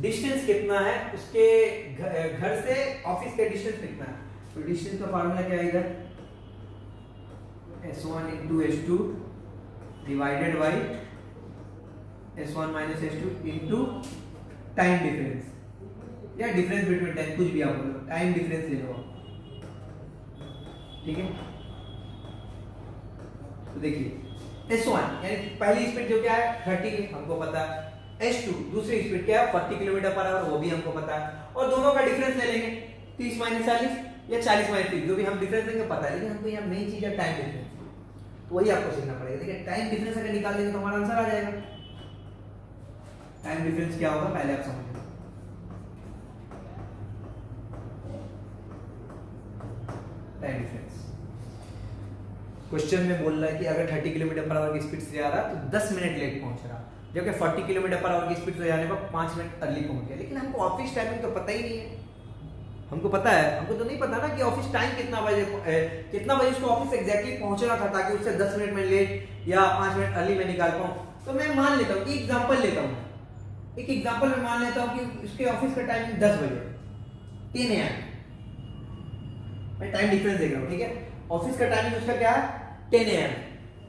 डिस्टेंस कितना है उसके घर से ऑफिस के डिस्टेंस कितना है। तो डिस्टेंस का फार्मूला क्या है इधर, S1 into S2 divided by S1 minus S2 into time difference या डिफरेंस बिटवीन टाइम, कुछ भी आप बोलो, टाइम डिफरेंस ले लो, ठीक है। तो देखिए S1 यानी पहली स्पीड जो क्या है 30 है, हमको पता है। S2 दूसरी स्पीड क्या है 40 किलोमीटर पर आवर, वो भी हमको पता है। और दोनों का डिफरेंस ले लेंगे 30 माइनस 40 या 40 माइनस 30, जो भी हम डिफरेंस लेंगे पता है, लेकिन हमको यहाँ मेन चीज है टाइम डिफरेंस, तो वही आपको सीखना पड़ेगा। देखिए टाइम डिफरेंस अगर निकाल लेंगे तो हमारा आंसर आ जाएगा। टाइम डिफरेंस क्या होगा पहले आप समझ लो। टाइम डिफरेंस क्वेश्चन में बोल रहा है कि अगर 30 किलोमीटर पर आवर की स्पीड से जा रहा तो 10 मिनट लेट पहुंच रहा, जबकि 40 किलोमीटर पर आवर की स्पीड से जाने पर 5 मिनट अर्ली पहुंच गया। लेकिन हमको ऑफिस टाइमिंग तो पता ही नहीं है, हमको पता है, हमको तो नहीं पता ना कि ऑफिस टाइम कितना बजे उसको ऑफिस एग्जैक्टली पहुंचना था, ताकि उससे 10 मिनट में लेट या 5 मिनट अर्ली में निकाल पाऊं। तो मैं मान लेता हूं, एक एग्जांपल लेता हूं, एक एग्जांपल में मान लेता हूं कि उसके ऑफिस का टाइमिंग 10 बजे 10 AM, मैं टाइम डिफरेंस देख रहा हूं, ठीक है। ऑफिस का टाइमिंग उसका क्या है 10 AM,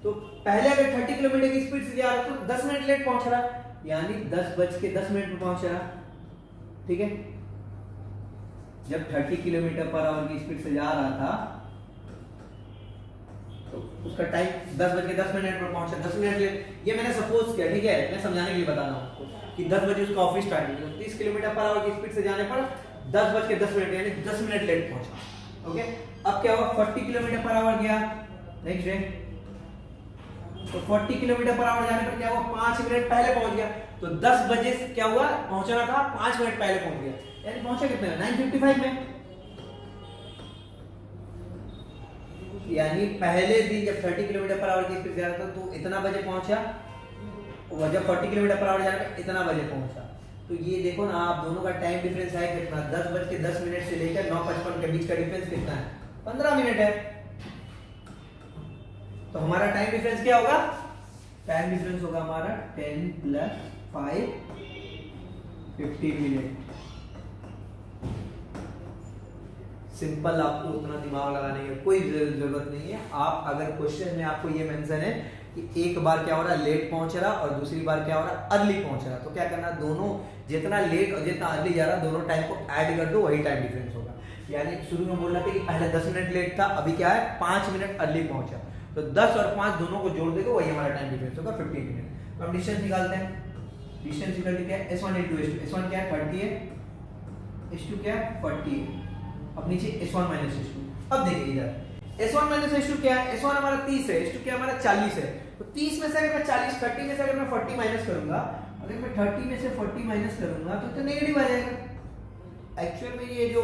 तो पहले अगर 30 किलोमीटर की स्पीड से जा रहा तो 10 मिनट लेट पहुंच रहा, यानी 10:10 में पहुंच रहा, ठीक है। जब 30 किलोमीटर पर आवर की स्पीड से जा रहा था तो उसका टाइम 10:10 पर पहुंचा, 10 मिनट लेट। ये मैंने सपोज किया, ठीक है, मैं समझाने के लिए बता रहा हूं कि 10 बजे उसका ऑफिस टाइमिंग, तो 30 किलोमीटर पर आवर की स्पीड से जाने पर 10:10 यानी 10 मिनट लेट पहुंचा, ओके। अब क्या हुआ 40 किलोमीटर पर आवर गया, नेक्स्ट डे, तो 40 किलोमीटर पर आवर जाने पर क्या हुआ 5 मिनट पहले पहुंच गया, तो 10 बजे से क्या हुआ पहुंचना था 5 मिनट पहले पहुंच गया, यानी पहुंचा कितने में 9:55 में। यानी पहले दिन जब 30 किलोमीटर पर आवर की स्पीड से जा रहा था तो इतना बजे पहुंचा, और जब 40 किलोमीटर पर आवर जाने पर इतना बजे पहुंचा। तो ये देखो ना आप, दोनों का टाइम डिफरेंस है कितना, 10:10 से लेकर 9:55 के बीच का डिफरेंस कितना है 15 मिनट है। तो हमारा टाइम डिफरेंस क्या होगा, टाइम डिफरेंस होगा हमारा 10 + 5 15 मिनट। सिंपल, आपको उतना दिमाग लगाने की कोई जरूरत नहीं है। आप अगर क्वेश्चन में आपको ये मेंशन है कि एक बार क्या हो रहा लेट पहुंच रहा और दूसरी बार क्या हो रहा अर्ली पहुंच रहा, तो क्या करना, दोनों जितना लेट और जितना अर्ली जा रहा दोनों टाइम को ऐड कर दो, वही टाइम डिफरेंस होगा। यानी शुरू में बोल रहा था कि पहले 10 मिनट लेट था, अभी क्या है 5 मिनट अर्ली पहुंचा, तो 10 और 5 दोनों को जोड़ देगा, वही हमारा टाइम डिफरेंस होगा 15 मिनट। तो हम डिस्टेंस निकालते हैं। डिस्टेंस निकालते क्या है S1 × S2, S1 क्या है 30 है, S2 क्या है 40 है, अब नीचे S1 - S2। अब देखिए इधर S1 - S2 क्या है, S1 हमारा 30 है, S2 क्या हमारा 40 है, तो 30 में से अगर मैं 40 30 में से अगर मैं 40 माइनस करूंगा, अगर मैं 30 में से 40 माइनस करूंगा तो नेगेटिव आ जाएगा। एक्चुअल में ये जो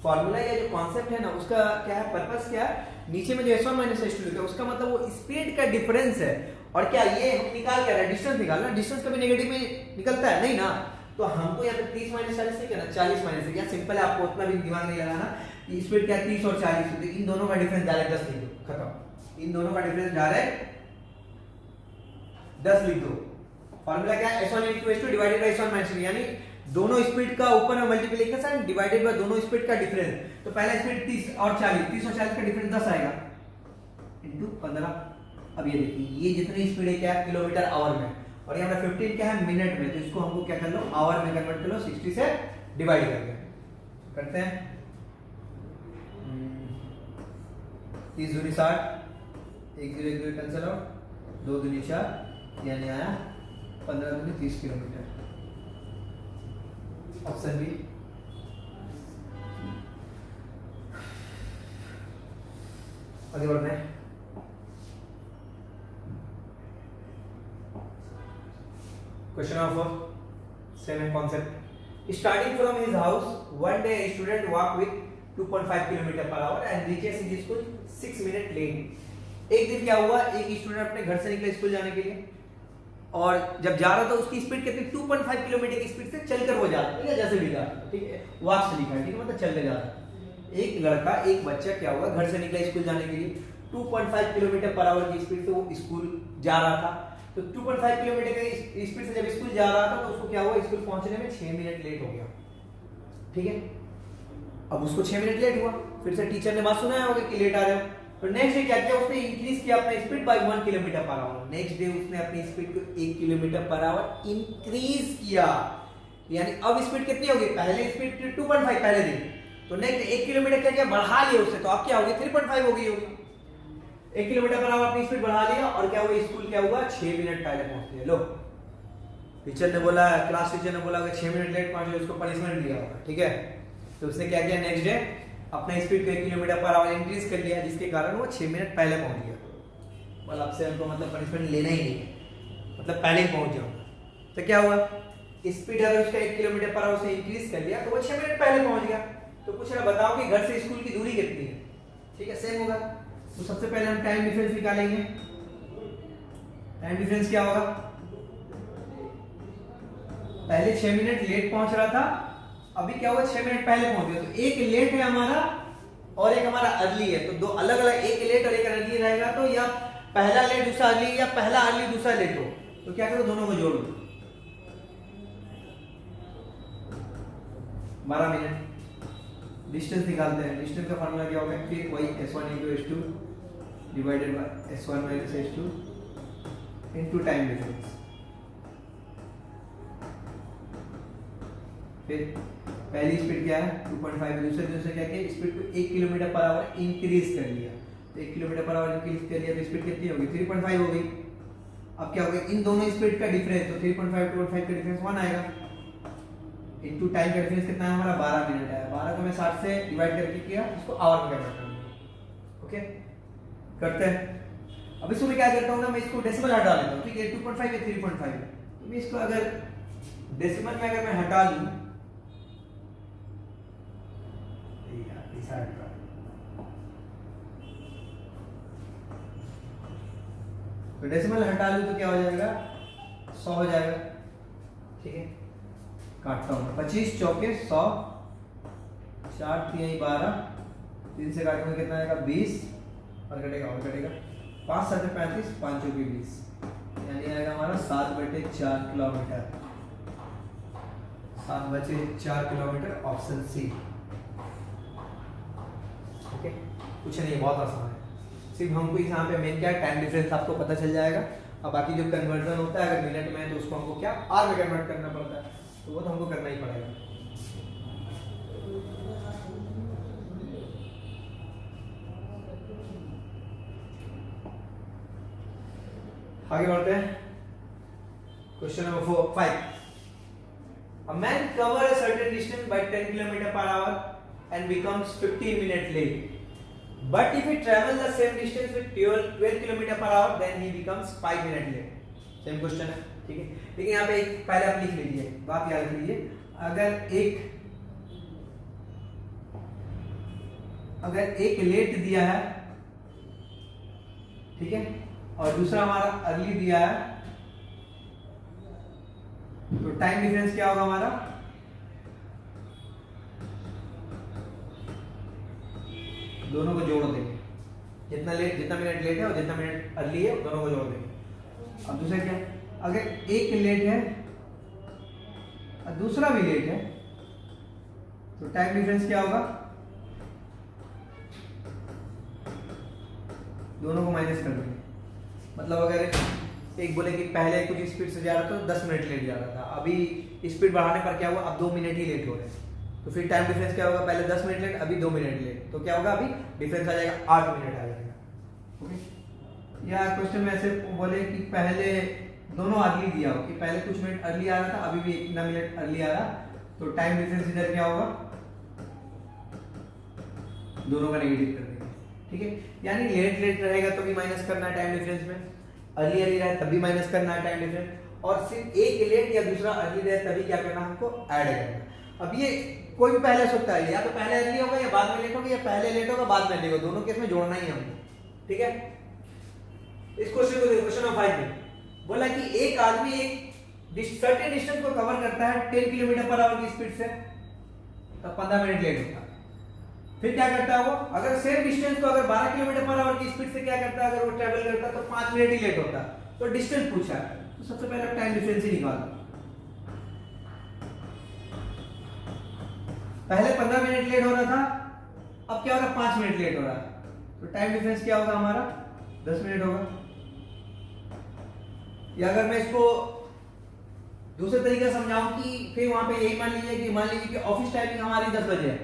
फॉर्मूला या जो कॉन्सेप्ट है ना, उसका क्या है पर्पस क्या है, नीचे में जो S1 - S2 लिखा है उसका मतलब वो स्पीड का डिफरेंस है। और क्या ये हम निकाल क्या रहे हैं, डिस्टेंस निकालना, डिस्टेंस कभी नेगेटिव में निकलता है नहीं ना, तो हमको यहाँ पे 30 - 40 नहीं करना, 40 - या सिंपल है, आपको उतना भी दिमाग नहीं लगाना कि स्पीड क्या 30 और 40 होती है, इन दोनों का डिफरेंस डायरेक्ट 10 लिख दो, खत्म। इन दोनों का डिफरेंस डायरेक्ट 10 लिख दो। फॉर्मूला क्या है S1 × S2 divided by S1 - S2, यानी दोनों स्पीड का ऊपर में मल्टीप्लिकेशन डिवाइडेड बाय दोनों स्पीड का डिफरेंस। तो पहला स्पीड 30 और 40 का डिफरेंस 10 आएगा इनटू 15। अब ये देखिए ये जितनी स्पीड है क्या है किलोमीटर आवर में, और ये हमारा 15 क्या है मिनट में, तो इसको हमको क्या कर लो आवर में कन्वर्ट कर लो, 60 से डिवाइड करते हैं। 30 दूनी 60, 1 0 1 2 कैंसिल आउट, 2 दूनी 4, यानी आया 15 दूनी 30 किलोमीटर। Option B. आगे बढ़ते हैं। Question number 4, same concept. Starting from his house one day student walk with 2.5 kilometre per hour and reaches his school 6 minute late. एक दिन क्या हुआ, एक स्टूडेंट अपने घर से निकला स्कूल जाने के लिए, और जब जा रहा था उसकी स्पीड कितनी 2.5 किलोमीटर की स्पीड से चलकर वो जा रहा था, या जैसे भी जा रहा था, ठीक है, वॉक से लिखा है, ठीक है, मतलब चलते जा रहा था। एक लड़का एक बच्चा क्या हुआ घर से निकला स्कूल जाने के लिए, 2.5 किलोमीटर पर आवर की स्पीड से वो स्कूल जा रहा था। तो 2.5 किलोमीटर की स्पीड से जब स्कूल जा रहा था तो उसको क्या हुआ, स्कूल पहुंचने में 6 मिनट लेट हो गया। ठीक है, अब उसको 6 मिनट लेट हुआ, फिर से टीचर ने बात सुनाया होगा कि लेट आ रहे हो। तो नेक्स्ट डे क्या किया उसने, इंक्रीज किया अपना speed bye 1 kilometre per our. Next day उसने अपनी स्पीड को 1 किलोमीटर पर आवर इंक्रीज किया, यानी अब स्पीड कितनी होगी, पहले स्पीड 2.5 पहले दिन, तो नेक्स्ट 1 किलोमीटर क्या किया, बढ़ा लिया उससे, तो अब क्या होगी 3.5 हो गई होगी। 1 किलोमीटर पर आवर अपनी स्पीड बढ़ा लिया और क्या हुआ, स्कूल क्या हुआ 6 मिनट पहले पहुंच गया। लो टीचर ने बोला, क्लास टीचर ने बोला कि 6 मिनट लेट पहुंचे, उसको पनिशमेंट दिया होगा। ठीक है, तो उसने क्या किया, नेक्स्ट डे अपना स्पीड को 1 किलोमीटर पर आवर इंक्रीज कर लिया, जिसके कारण वो 6 मिनट पहले पहुंच गया। मतलब आपसे हमको मतलब पनिशमेंट लेना ही नहीं है, मतलब पहले ही पहुंच जाऊंगा। तो क्या हुआ, स्पीड अगर उसका 1 किलोमीटर पर आवर से इंक्रीज कर लिया तो वो 6 मिनट पहले पहुंच गया। तो पूछ रहा बताओ कि घर से स्कूल की दूरी कितनी है। ठीक है, सेम होगा। तो सबसे पहले हम टाइम डिफरेंस निकालेंगे। टाइम डिफरेंस क्या होगा, पहले 6 मिनट लेट पहुंच रहा था, अभी क्या हुआ 6 मिनट पहले पहुंच गया। तो एक लेट है हमारा और एक हमारा अर्ली है, तो दो अलग अलग, एक लेट और एक अर्ली रहेगा। तो या पहला लेट दूसरा अर्ली, या पहला अर्ली दूसरा लेट हो, तो क्या करो दोनों को जोड़ दो, 12 मिनट। डिस्टेंस निकालते हैं, डिस्टेंस का फार्मूला क्या होगा, फिर वही s1 * s2 divided by s1 - s2 into time difference. फिर पहली स्पीड क्या है 2.5 है, दूसरे क्या किया, स्पीड को 1 किलोमीटर पर आवर इंक्रीज कर लिया। तो 1 किलोमीटर पर आवर इंक्रीज कर लिया तो स्पीड कितनी होगी 3.5 हो गई। अब क्या हो गया, इन दोनों स्पीड का डिफरेंस, तो 3.5 2.5 का डिफरेंस 1 आएगा, इनटू टाइम का डिफरेंस कितना है हमारा 12 मिनट है। 12 को मैं 60 से डिवाइड करके किया, इसको आवर में कन्वर्ट करूंगा। ओके, करते हैं। अब इसको मैं क्या करता हूं ना, मैं इसको डेसिमल हटा लेता हूं। ठीक है, 2.5 या 3.5 है, तो मैं इसको अगर डेसिमल में अगर मैं हटा लूं, तो डेसिमल हटा लूं तो क्या हो जाएगा 100 हो जाएगा। ठीक है, काटता हूं 25 चौके 100, 4 3 12, 3 से काटूंगा कितना आएगा 20, और कटेगा 5 7 35, 5 चौके 20, यानी आएगा हमारा 7/4 kilometre. 7/4 kilometre, option C. Okay, कुछ नहीं, बहुत आसान है। सिर्फ हमको यहाँ पे मेन क्या है, टाइम डिफरेंस आपको पता चल जाएगा। अब बाकी जो कन्वर्जन होता है अगर मिनट में है तो उसको हमको क्या आर में कन्वर्ट करना पड़ता है, तो वो तो हमको करना ही पड़ेगा। आगे बढ़ते हैं, question number 5। A man covers a certain distance by 10 km/h and becomes 15 minutes late. But if he travels the same distance with 12 km/h, then he becomes 5 minutes late. Same question है। ठीक है, लेकिन यहाँ पे एक पहले आप लिख लीजिए, बात याद लीजिए। अगर एक लेट दिया है, ठीक है, और दूसरा हमारा अर्ली दिया है, तो टाइम डिफरेंस क्या होगा हमारा, दोनों को जोड़ देंगे। जितना मिनट लेट है और जितना मिनट अर्ली है दोनों को जोड़ देंगे। अब दूसरा क्या, अगर एक लेट है और दूसरा भी लेट है, तो टाइम डिफरेंस क्या होगा, दोनों को माइनस कर देंगे। मतलब अगर एक बोले कि पहले कुछ स्पीड से जा रहा था तो 10 मिनट लेट जा रहा था, अभी स्पीड बढ़ाने पर क्या हुआ, अब 2 मिनट ही लेट हो रहे हैं, तो फिर टाइम डिफरेंस क्या होगा, पहले 10 मिनट लेट, अभी 2 मिनट लेट, तो क्या होगा, अभी डिफरेंस आ जाएगा 8 मिनट आ जाएगा। ओके, या क्वेश्चन में ऐसे बोले कि पहले दोनों अर्ली दिया हो, कि पहले कुछ मिनट अर्ली आ रहा था, अभी भी इतना मिनट अर्ली आ रहा, तो टाइम डिफरेंस इधर क्या होगा, दोनों का नेगेटिव कर देंगे। ठीक है, यानी लेट रहेगा तो भी माइनस करना है टाइम डिफरेंस में, अर्ली रहे तब भी माइनस करना है टाइम डिफरेंस, और सिर्फ एक लेट या दूसरा अर्ली रहे तभी क्या करना, हमको ऐड करना। अब ये कोई भी पहले सोचता है, या तो पहले अर्ली होगा या बाद में लेट होगा, या पहले लेट होगा बाद में अर्ली होगा, दोनों केस में जोड़ना ही है हमको। ठीक है, इस क्वेश्चन को देखो, क्वेश्चन नंबर 5 में बोला कि एक आदमी एक सर्टेन डिस्टेंस को कवर करता है 10 किलोमीटर पर आवर की स्पीड से, तो 15 मिनट लेट होता है। फिर क्या करता है वो, अगर सेम डिस्टेंस को अगर 12 किलोमीटर पर आवर की स्पीड से क्या करता है, अगर वो ट्रेवल करता है तो 5 मिनट ही लेट होता है। तो डिस्टेंस पूछा है तो सबसे पहले टाइम डिफरेंस ही निकालो। पहले 15 मिनट लेट हो रहा था, अब क्या हो रहा है 5 मिनट लेट हो रहा है, तो टाइम डिफरेंस क्या होगा हमारा 10 मिनट होगा। या अगर मैं इसको दूसरे तरीके से समझाऊं कि फिर वहां पे यही मान लीजिए कि ऑफिस टाइमिंग हमारी 10 बजे है,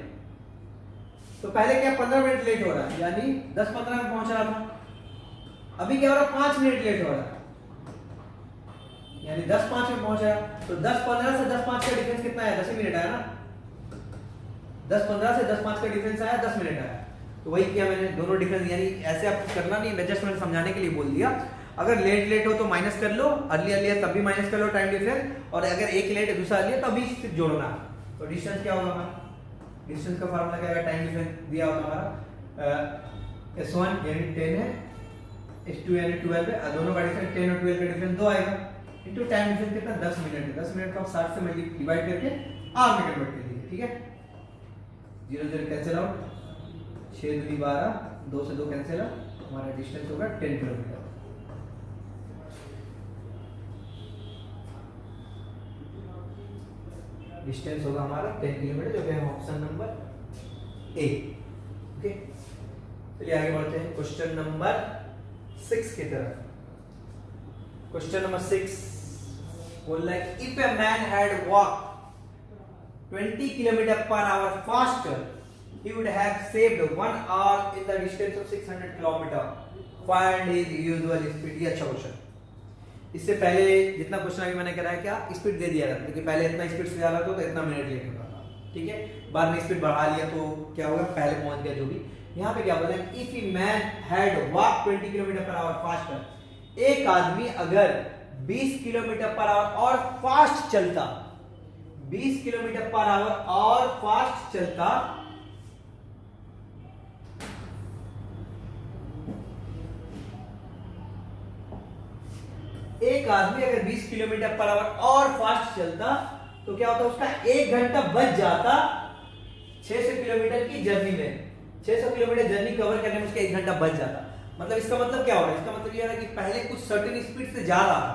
तो पहले क्या 15 मिनट लेट हो रहा है, यानी 10:15 में पहुंच रहा था, अभी क्या हो रहा है 5 मिनट लेट हो रहा है, यानी 10:05 में पहुंच रहा है। तो 10:15 से 10:05 का डिफरेंस कितना है, 10 मिनट आया ना, 10:15 से 10:05 का डिफरेंस आया, 10 मिनट आया। तो वही किया मैंने, दोनों डिफरेंस, यानी ऐसे आपको करना नहीं, जस्ट मैंने समझाने के लिए बोल दिया। अगर लेट हो तो माइनस कर लो, अर्ली है तब भी माइनस कर लो टाइम डिफरेंस, और अगर एक लेट है दूसरा अर्ली है तभी सिर्फ जोड़ना। तो डिस्टेंस क्या होगा हमारा, डिस्टेंस का फार्मूला क्या है, टाइम डिफरेंस दिया होगा हमारा S1 यानी 10 है, S2 यानी 12 है, दोनों का डिफरेंस 10 और 12 का डिफरेंस 2 आएगा, इनटू टाइम डिफरेंस कितना 10 मिनट है। 10 मिनट को आप 60 से डिवाइड करके आवर में कन्वर्ट कर दीजिए, ठीक है। 0 0 कैंसिल आउट, 6 दूनी 12, 2 से 2 कैंसिल आउट, हमारा डिस्टेंस होगा 10 किलोमीटर। डिस्टेंस होगा हमारा 10 किलोमीटर, जो कि है ऑप्शन नंबर ए। ओके, चलिए आगे बढ़ते हैं क्वेश्चन नंबर 6 की तरफ। क्वेश्चन नंबर 6 बोल रहा है if a man had walk 20 kilometre per our faster he would have saved 1 hour in the distance of 600 kilometer, find his usual speed। ये अच्छा क्वेश्चन। इससे पहले जितना क्वेश्चन अभी मैंने कराया, क्या स्पीड दे दिया था कि पहले इतना स्पीड से जा रहा था तो इतना मिनट लेट होता था, ठीक है। बाद में स्पीड बढ़ा लिया तो क्या होगा, पहले पहुंच गया जो भी। यहाँ पे क्या बोला है, if a man had walk 20 kilometre per our faster, एक आदमी अगर 20 किलोमीटर पर आवर और फास्ट चलता, 20 किलोमीटर पर आवर और फास्ट चलता, एक आदमी अगर 20 किलोमीटर पर आवर और फास्ट चलता तो क्या होता, उसका 1 घंटा बच जाता 600 किलोमीटर की जर्नी में। 600 किलोमीटर जर्नी कवर करने में उसका 1 घंटा बच जाता। मतलब इसका मतलब क्या हो रहा है, इसका मतलब ये है कि पहले कुछ सर्टेन स्पीड से जा रहा था,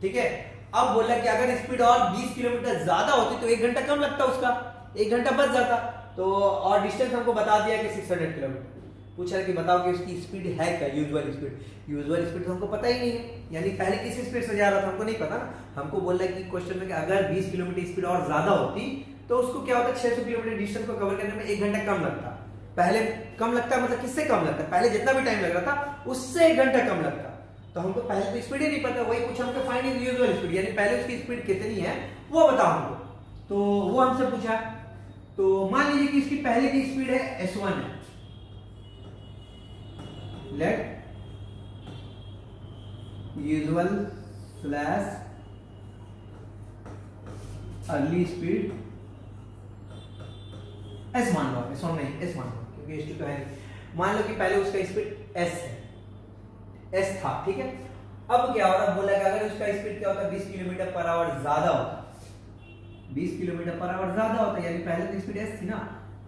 ठीक है। अब बोला कि अगर स्पीड और 20 किलोमीटर ज्यादा होती तो 1 घंटा कम लगता, उसका 1 घंटा बच जाता। तो और डिस्टेंस हमको बता दिया कि 600 किलोमीटर। पूछा कि बताओ कि उसकी स्पीड है क्या, यूजुअल स्पीड। यूजुअल स्पीड तो हमको पता ही नहीं है, यानी पहले किस स्पीड से जा रहा था हमको नहीं पता ना। हमको बोल रहा है कि क्वेश्चन में कि अगर 20 किलोमीटर स्पीड और ज्यादा होती तो उसको क्या होता, 600 किलोमीटर डिस्टेंस को कवर करने में 1 घंटा कम लगता। पहले कम लगता मतलब किससे कम लगता, पहले जितना भी टाइम लग रहा था उससे 1 घंटा कम लगता। तो हमको पहले तो स्पीड ही नहीं पता, वही पूछा हमको फाइंड हिज यूजुअल स्पीड, यानी पहले उसकी स्पीड कितनी है वो बताओ हमको। तो वो हमसे पूछा, तो मान लीजिए कि इसकी पहले की स्पीड है S1 है, late usual slash early speed S मान लो, S1 नहीं S मान लो क्योंकि S2 तो है नहीं। मान लो कि पहले उसका स्पीड S है, S था, ठीक है। अब क्या हो रहा है, बोला कि अगर उसका स्पीड क्या होता, 20 किलोमीटर पर आवर ज्यादा होता, 20 किलोमीटर पर आवर ज्यादा होता, यानी पहले तो स्पीड S थी ना,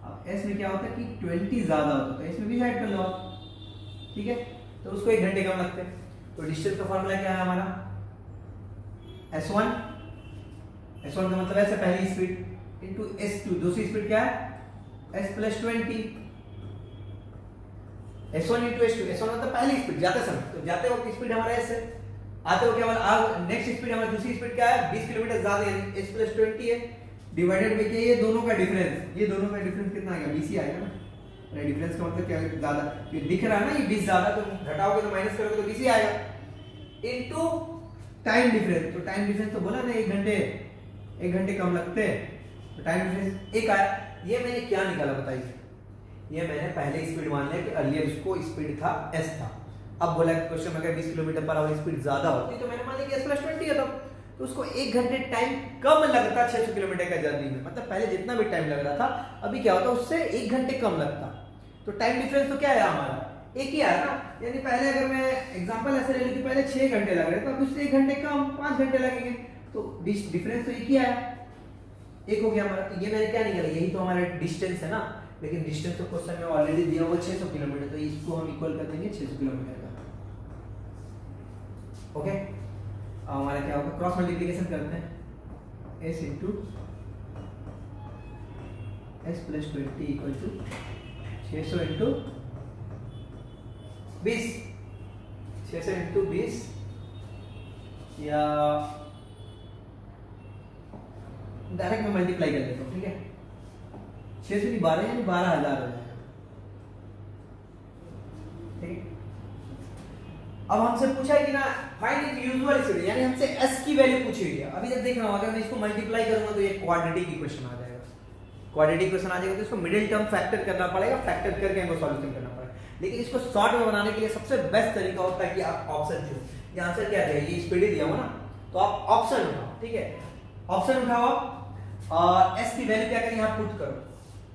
अब S में क्या होता कि 20 ज्यादा होता, तो इसमें भी ऐड कर लो, ठीक है। तो उसको 1 घंटे कम लगते। तो डिस्टेंस का फॉर्मूला क्या है हमारा, S1 का मतलब ऐसे पहली स्पीड इनटू S2, दूसरी स्पीड क्या है S + 20, S1 × S2। S1 मतलब पहली स्पीड जाते समय, तो जाते वक्त स्पीड हमारा S है, आते वक्त हमारा नेक्स्ट स्पीड हमारी दूसरी स्पीड क्या है 20 किलोमीटर ज्यादा, यानी S + 20 है, डिवाइडेड बाय ये दोनों का डिफरेंस। ये दोनों का डिफरेंस कितना आएगा, 20 ही आएगा ना। अरे डिफरेंस का मतलब क्या है, ज्यादा ये दिख रहा है ना, ये 20 ज्यादा, तो घटाओगे तो माइनस करोगे तो 20 ही आएगा, इनटू टाइम डिफरेंस। तो टाइम डिफरेंस तो बोला ना 1 घंटे कम लगते, तो टाइम डिफरेंस 1 आया। ये मैंने क्या निकाला बताइए, ये मैंने पहले स्पीड मान लिया कि अर्लियर उसको स्पीड था S था। अब बोला कि क्वेश्चन में अगर 20 किलोमीटर पर आवर स्पीड ज्यादा होती तो मैंने मान लिया कि S + 20 है, तो उसको 1 घंटे टाइम कम लगता 600 किलोमीटर का जर्नी में। मतलब पहले जितना भी टाइम लग रहा था अभी क्या होता उससे 1 घंटे कम लगता। तो टाइम डिफरेंस तो क्या है हमारा, 1 ही आया ना। यानी पहले अगर मैं एग्जांपल ऐसे ले लूं कि पहले 6 घंटे लग रहे थे, अब उससे 1 घंटे कम 5 घंटे लगेंगे, तो डिफरेंस तो 1 ही आया, 1 हो गया हमारा। तो ये मैंने क्या निकाला, यही तो हमारा डिस्टेंस है ना, लेकिन डिस्टेंस तो क्वेश्चन में ऑलरेडी दिया हुआ 600 किलोमीटर, तो इसको हम इक्वल कर देंगे 600 किलोमीटर का। ओके, अब हमारा क्या होगा, क्रॉस मल्टीप्लिकेशन करते हैं, s into s plus 20 equal to 600 into 20, 600 into 20 या डायरेक्ट में मल्टीप्लाई कर देता हूँ, ठीक है। 6 से 12 यानी 12,000 हो जाएगा, ठीक है। अब हमसे पूछा है कि ना फाइंड इट यूजुअल स्पीड, यानी हमसे s की वैल्यू पूछी हुई है। अभी जब देख रहा हूं अगर मैं इसको मल्टीप्लाई करूंगा तो ये क्वाड्रेटिक इक्वेशन आ जाएगा, क्वाड्रेटिक इक्वेशन आ जाएगा तो इसको मिडिल टर्म फैक्टर करना पड़ेगा, फैक्टर करके हमको सॉल्यूशन करना पड़ेगा। लेकिन इसको शॉर्ट में बनाने के लिए सबसे बेस्ट तरीका होता है कि आप ऑप्शन चुनो। ये आंसर क्या दिया, ये स्पीड ही दिया हुआ ना, तो आप ऑप्शन उठाओ, ठीक है। ऑप्शन उठाओ और s की वैल्यू क्या करें, यहां पुट करो,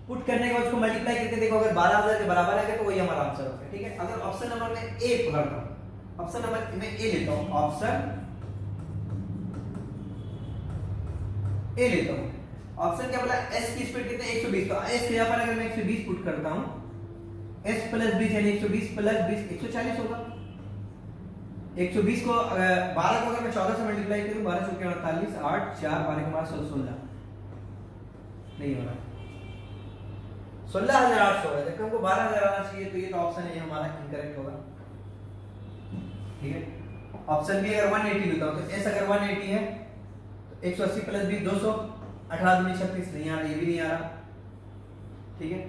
पुट करने के बाद उसको मल्टीप्लाई करके देखो, अगर 12,000 के बराबर आ गया तो वही हमारा आंसर होगा, ठीक है। अगर ऑप्शन नंबर में ए पकड़ता हूं, ऑप्शन नंबर में ए लेता हूं, ऑप्शन ए लेता हूं, ऑप्शन क्या बोला, s की स्पीड कितने 120, तो s के यहां पर अगर मैं 120 पुट करता हूं, s प्लस 20 यानी 120 प्लस 20 140 होगा। 120 को 12 को अगर मैं 14 से मल्टीप्लाई करूं, 12 चौके 48, 8 4 12 के बाद 16 नहीं हो रहा, 16,800 है, जबकि हमको 12,000 आना चाहिए, तो ये तो ऑप्शन है हमारा इनकरेक्ट होगा, ठीक है। ऑप्शन बी अगर 180 लेता हूं तो s अगर 180 है तो 180 प्लस 20 200, 18 दूनी 36 नहीं आ रहा, ये भी नहीं आ रहा, ठीक है।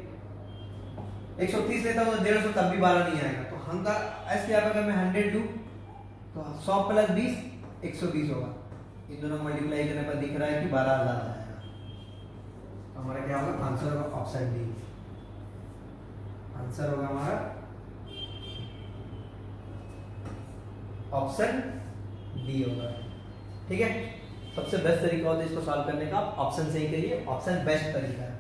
130 लेता हूं तो 150 तब भी 12 नहीं आएगा, तो हम का s के यहाँ पर अगर मैं 100 लूं तो 100 प्लस 20 120 होगा। इन दोनों को मल्टीप्लाई करने पर दिख रहा है कि 12,000 आएगा, तो हमारा क्या होगा, आंसर होगा ऑप्शन डी, आंसर होगा हमारा ऑप्शन डी होगा, ठीक है। सबसे बेस्ट तरीका होता है इसको सॉल्व करने का, ऑप्शन से ही करिए, ऑप्शन बेस्ट तरीका है।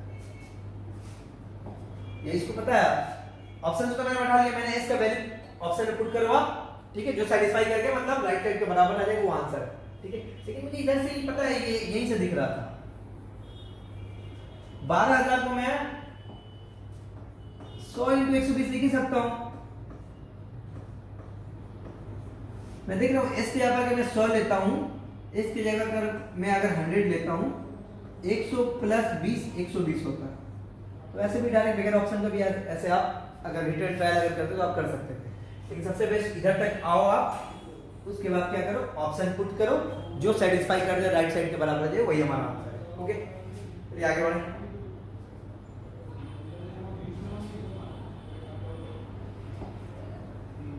ये इसको पता है, ऑप्शन तो मैंने उठा लिया, मैंने s का वैल्यू ऑप्शन में पुट करवा, ठीक है, जो सेटिस्फाई करके मतलब राइट साइड के बराबर आ जाए वो आंसर है, ठीक है। लेकिन मुझे इधर से ही पता है, ये यहीं से दिख रहा था, 12,000 को मैं 100 इंटू 120 लिख ही सकता हूं। मैं देख रहा हूं s के जगह अगर मैं 100 लेता हूं, s की जगह अगर मैं 100 लेता हूं, 100 प्लस 20 120 होता है। तो ऐसे भी डायरेक्ट बगैर ऑप्शन का भी ऐसे आप अगर रिटर्न ट्रायल अगर करते हो तो आप कर सकते थे, लेकिन सबसे बेस्ट इधर तक आओ आप, उसके बाद क्या करो, ऑप्शन पुट करो, जो सेटिस्फाई कर दे राइट साइड के बराबर है वही हमारा आंसर है, ओके। चलिए आगे बढ़ें।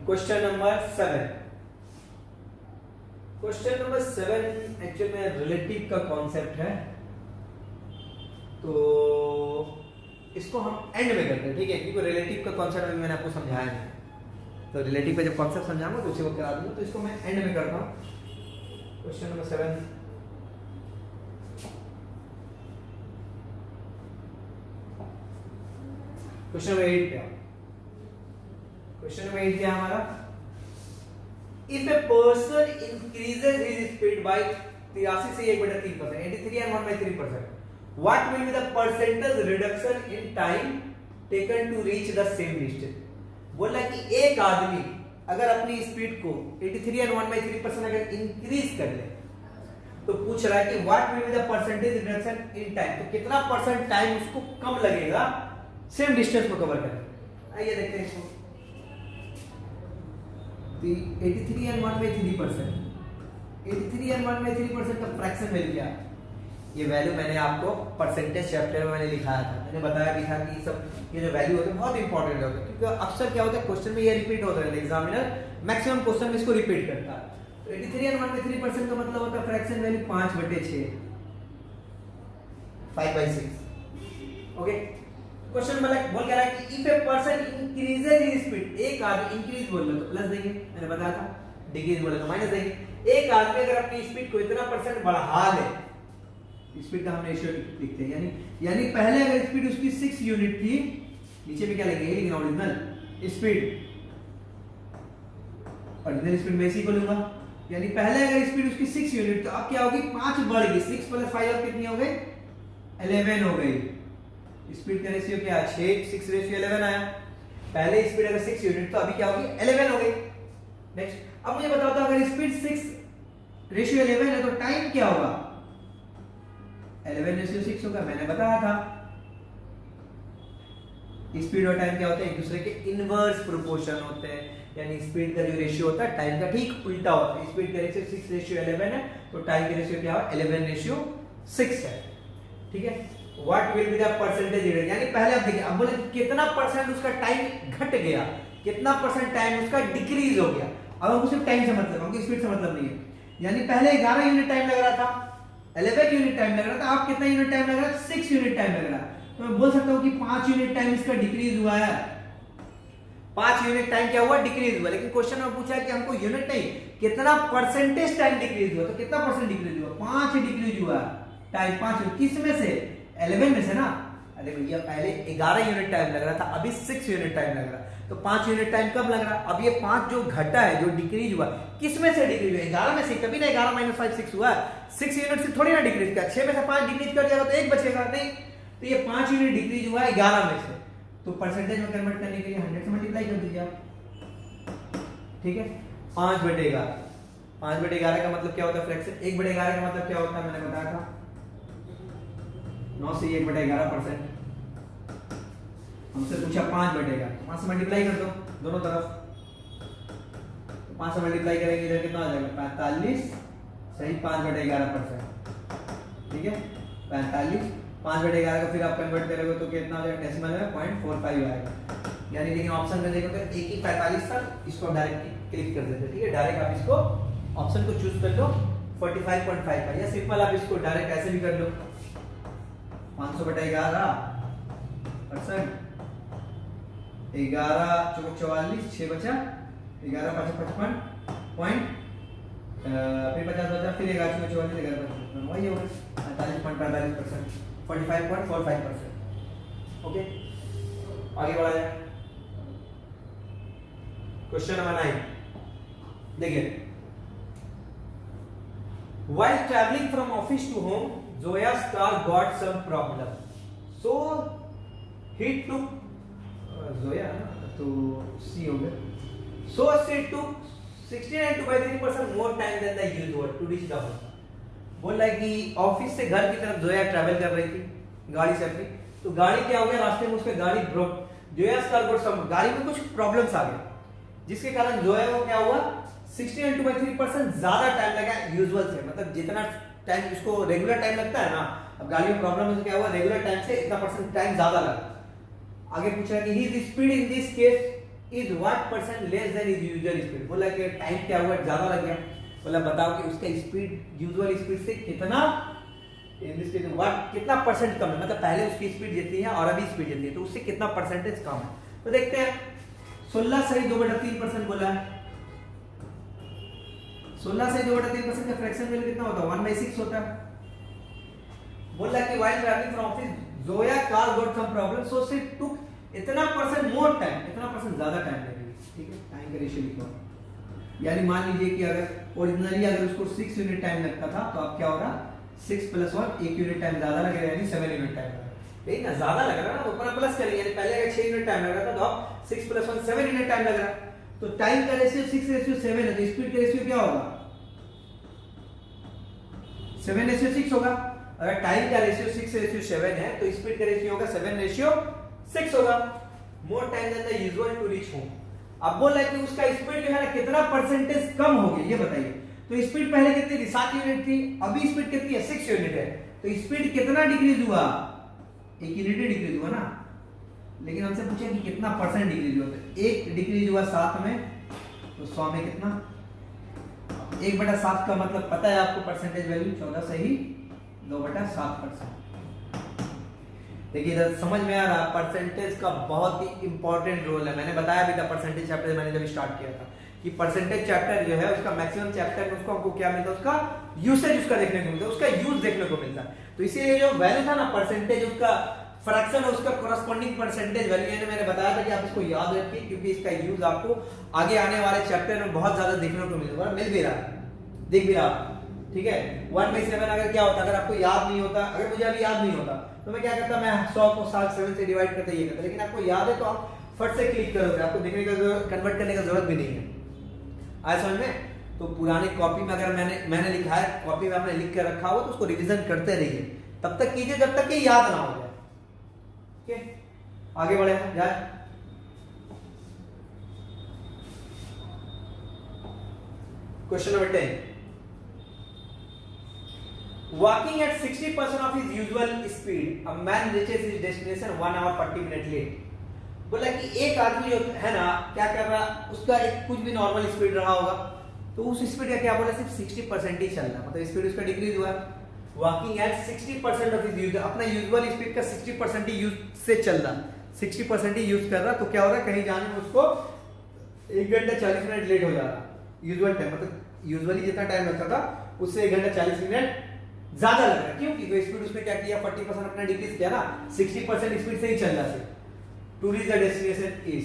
Question number 7, question number 7 actual में रिलेटिव का कॉन्सेप्ट है, तो इसको हम एंड में करते हैं, ठीक है, क्योंकि रिलेटिव का कॉन्सेप्ट अभी मैंने आपको समझाया नहीं, तो रिलेटिव का जब कॉन्सेप्ट समझाऊंगा तो उसी वक्त करा दूंगा, तो इसको मैं एंड में करता हूं। क्वेश्चन नंबर 7, क्वेश्चन नंबर 8 क्या, क्वेश्चन नंबर 8 क्या है हमारा, if a person increases his speed by 83 से 1/3%, 83 and 1/3%, what will be the percentage reduction in time taken to reach the same distance? बोला कि एक आदमी अगर अपनी स्पीड को 83 and 1/3% अगर इंक्रीज कर ले, तो पूछ रहा है कि what will be the percentage reduction in time, तो कितना परसेंट टाइम उसको कम लगेगा सेम डिस्टेंस को कवर करने। आइए देखते हैं इसको, 83 and 1/3%, 83 and 1/3% का फ्रैक्शन वैल्यू क्या है, ये वैल्यू मैंने आपको परसेंटेज चैप्टर में मैंने लिखाया था, मैंने बताया भी था कि सब ये जो वैल्यू होते हैं बहुत इंपॉर्टेंट होते हैं, क्योंकि अक्सर क्या होता है क्वेश्चन में ये रिपीट होता है, एग्जामिनर मैक्सिमम क्वेश्चन में इसको रिपीट करता है। तो 83 and 1/3% का मतलब होता है फ्रैक्शन वैल्यू 5/6, 5/6, ओके। क्वेश्चन बोल कह रहा है कि if a person increases his speed, एक आदमी इंक्रीज बोल रहा तो प्लस देंगे, मैंने बताया था, डिक्रीज बोले तो माइनस देंगे। एक आदमी अगर अपनी स्पीड को इतना परसेंट बढ़ा ले, स्पीड का हम रेशियो लिखते हैं, यानी पहले अगर स्पीड उसकी 6 यूनिट थी, नीचे में क्या लगेगा, लेकिन ओरिजिनल स्पीड, ओरिजिनल स्पीड में इसी को लूंगा, यानी पहले अगर स्पीड उसकी 6 यूनिट, तो अब क्या होगी, 5 बढ़ गई, 6 + 5 अब कितनी हो गई, 11 हो गई, स्पीड का रेशियो क्या है 6 रेशियो 11 आया। पहले स्पीड अगर 6 यूनिट तो अभी क्या होगी 11 हो गई। नेक्स्ट अब मुझे बताओ तो अगर स्पीड 6 रेशियो 11 है तो टाइम क्या होगा 11 रेशियो 6 होगा। मैंने बताया था स्पीड और टाइम क्या होते हैं एक दूसरे के इनवर्स प्रोपोर्शन होते हैं, यानी स्पीड का जो रेशियो होता है टाइम का ठीक उल्टा होता है। स्पीड का रेशियो 6 रेशियो 11 है तो टाइम का रेशियो क्या होगा 11 रेशियो 6 है। ठीक है, what will be the percentage difference, यानी पहले आप देखिए अब बोले कितना परसेंट उसका टाइम घट गया, कितना परसेंट टाइम उसका डिक्रीज हो गया। अब हमको सिर्फ टाइम से मतलब, हमको स्पीड से मतलब नहीं है। यानी पहले 11 यूनिट टाइम लग रहा था, 11 यूनिट टाइम लग रहा था, अब कितना यूनिट टाइम लग रहा है 6 यूनिट टाइम लग रहा है। तो मैं बोल सकता हूं कि 5 यूनिट टाइम इसका डिक्रीज हुआ है। 5 यूनिट टाइम क्या हुआ डिक्रीज हुआ। लेकिन क्वेश्चन में पूछा कि हमको यूनिट नहीं कितना परसेंटेज टाइम डिक्रीज हुआ, तो कितना परसेंट डिक्रीज हुआ 5 डिक्रीज हुआ टाइम। 5 किस में से 11 में से ना। अरे भैया पहले 11 यूनिट टाइम लग रहा था, अभी 6 यूनिट टाइम लग रहा है। तो 5 यूनिट टाइम कब लग रहा है, अब ये 5 जो घटा है जो डिक्रीज हुआ किस में से डिक्रीज हुआ 11 में से। कभी ना 11 - 5 6 हुआ, 6 यूनिट से थोड़ी ना डिक्रीज किया। 6 में से 5 डिक्रीज कर दिया तो 1 बचेगा नहीं। तो ये 5 यूनिट डिक्रीज हुआ है 11 में से, तो परसेंटेज में कन्वर्ट करने के लिए 100 से मल्टीप्लाई कर दीजिए आप। ठीक है, 5/11 5/11 का मतलब क्या होता है फ्रैक्शन। 1/11 का मतलब क्या होता है मैंने बताया था 9 से 1/11%। हमसे पूछा 5/11, 5 से मल्टीप्लाई कर दो दोनों तरफ। 5 से मल्टीप्लाई करेंगे इधर कितना आ जाएगा 45 सही 5/11%। ठीक है 45 5/11 का फिर आप कन्वर्ट करोगे तो कितना आ जाएगा डेसिमल में 0.45 आएगा। यानी लेकिन ऑप्शन में देखो तो एक ही 45 था, इसको डायरेक्ट क्लिक कर देते। ठीक है, डायरेक्ट आप इसको ऑप्शन को चूज कर लो 45.5 का, या सिंपल आप इसको डायरेक्ट ऐसे भी कर लो 500/11 परसेंट 11 चौक 44 6 बचा 11 5 55 पॉइंट फिर 50 बचा फिर 11 चौक 44 11 55 वही होगा 45.45%। 45.45%। ओके, आगे बढ़ा जाए। क्वेश्चन नंबर 9 देखिए, while traveling from office to home Zoya's car got some problem, so he took Zoya तो C हो गया, so she took 69.3% more time than the usual to reach the home। बोल रहा है कि ऑफिस से घर की तरफ जोया ट्रैवल कर रही थी गाड़ी से अपनी, तो गाड़ी क्या हो गया रास्ते में उसके गाड़ी ब्रोक, जोया's car got some, गाड़ी में कुछ प्रॉब्लम्स आ गए जिसके कारण जोया को क्या हुआ 69.3% ज्यादा टाइम लगा यूजुअल से। मतलब जितना टाइम इसको रेगुलर टाइम लगता है ना, अब गाड़ी में प्रॉब्लम है तो क्या हुआ रेगुलर टाइम से इतना परसेंट टाइम ज्यादा लगा। आगे पूछा कि his speed in this case is what % less than his usual speed। बोला कि टाइम क्या हुआ ज्यादा लग गया। बोला बताओ कि उसका स्पीड यूजुअल स्पीड से कितना इन दिस केस व्हाट कितना परसेंट कम है। मतलब पहले उसकी स्पीड जितनी है और अभी स्पीड जितनी है तो उससे कितना परसेंटेज कम है। तो देखते हैं 16 सही 2/3% बोला है। 16 से 2/3% का फ्रैक्शन वैल्यू कितना होता है 1/6 होता है। बोला कि while traveling from office Zoya car got some problem so she took इतना परसेंट मोर टाइम, इतना परसेंट ज्यादा टाइम लगेगा। ठीक है, टाइम का रेशियो लिखो। यानी मान लीजिए कि अगर ओरिजिनली अगर उसको 6 यूनिट टाइम लगता था तो अब क्या होगा 6 + 1 1 यूनिट टाइम ज्यादा लगेगा यानी 7 यूनिट टाइम लगेगा। ठीक ना, ज्यादा लग रहा है ना तो ऊपर प्लस करेंगे, यानी पहले अगर 6 यूनिट टाइम लग रहा था तो अब 6 + 1 7 यूनिट टाइम लग रहा है। तो टाइम का रेशियो 6:7 है तो स्पीड का रेशियो क्या होगा 7:6 होगा। अगर टाइम का रेशियो 6:7 है तो स्पीड का रेशियो होगा 7:6 होगा। More time then the usual to reach home. अब बोला कि उसका स्पीड जो है ना कितना परसेंटेज कम हो गया ये बताइए। तो स्पीड पहले कितनी थी 7 यूनिट थी, अभी स्पीड कितनी है 6 यूनिट है। तो स्पीड कितना डिक्रीज हुआ 1 यूनिट डिक्रीज हुआ ना। लेकिन हमसे पूछा कि कितना परसेंट डिक्रीज हुआ, तो 1 डिक्रीज हुआ 7 में तो 100 में कितना 1/7 का मतलब पता है आपको परसेंटेज वैल्यू 14 सही 2/7%। देखिए इधर समझ में आ रहा परसेंटेज का बहुत ही इंपॉर्टेंट रोल है। मैंने बताया भी था परसेंटेज चैप्टर मैंने जब स्टार्ट किया था कि परसेंटेज चैप्टर जो है उसका मैक्सिमम चैप्टर में उसको हमको क्या मिलता है उसका यूसेज उसका देखने को मिलता है, उसका यूज देखने को मिलता है। तो इसीलिए जो वैल्यू था ना परसेंटेज उसका फ्रैक्शन और उसका कोरस्पॉन्डिंग परसेंटेज वैल्यू मैंने बताया था कि आप इसको याद रखिए क्योंकि इसका यूज आपको आगे आने वाले चैप्टर में बहुत ज्यादा देखने को मिल भी रहा दिख भी रहा। ठीक है। 1/7 अगर क्या होता, अगर आपको याद नहीं होता, अगर मुझे अभी याद नहीं होता तो मैं क्या करता, मैं 100 को 7 से डिवाइड करते ये करता, लेकिन आपको याद है तो आप फट से क्लिक करोगे, आपको देखने का कन्वर्ट करने का जरूरत भी नहीं है। आया समझ में? तो पुरानी कॉपी में अगर मैंने लिखा है, कॉपी में आपने लिख कर रखा हो तो उसको रिवीजन करते रहिए, तब तक कीजिए जब तक कि याद ना हो जाए। ठीक है, आगे बढ़े जाए। Question number 10, walking at 60% of his usual speed, a man reaches his destination 1 hour 40 minutes late। बोला कि एक आदमी जो है ना क्या कर रहा, उसका एक कुछ भी नॉर्मल स्पीड रहा होगा, तो उस स्पीड का क्या बोला, सिर्फ 60% ही चल रहा, मतलब स्पीड उसका डिक्रीज हुआ। Walking at 60% of his use, अपना यूजुअल स्पीड का 60% ही यूज से चल रहा, 60% ही यूज कर रहा, तो क्या हो रहा है, कहीं जाने में उसको 1 घंटा 40 मिनट लेट हो जा रहा। यूजुअल टाइम मतलब यूजुअली जितना टाइम लगता था उससे 1 घंटा 40 मिनट ज्यादा लग रहा है। क्यों? क्योंकि स्पीड उसने क्या किया, 40% अपना डिक्रीज किया ना, 60% स्पीड से ही चल रहा है। To reach the destination is,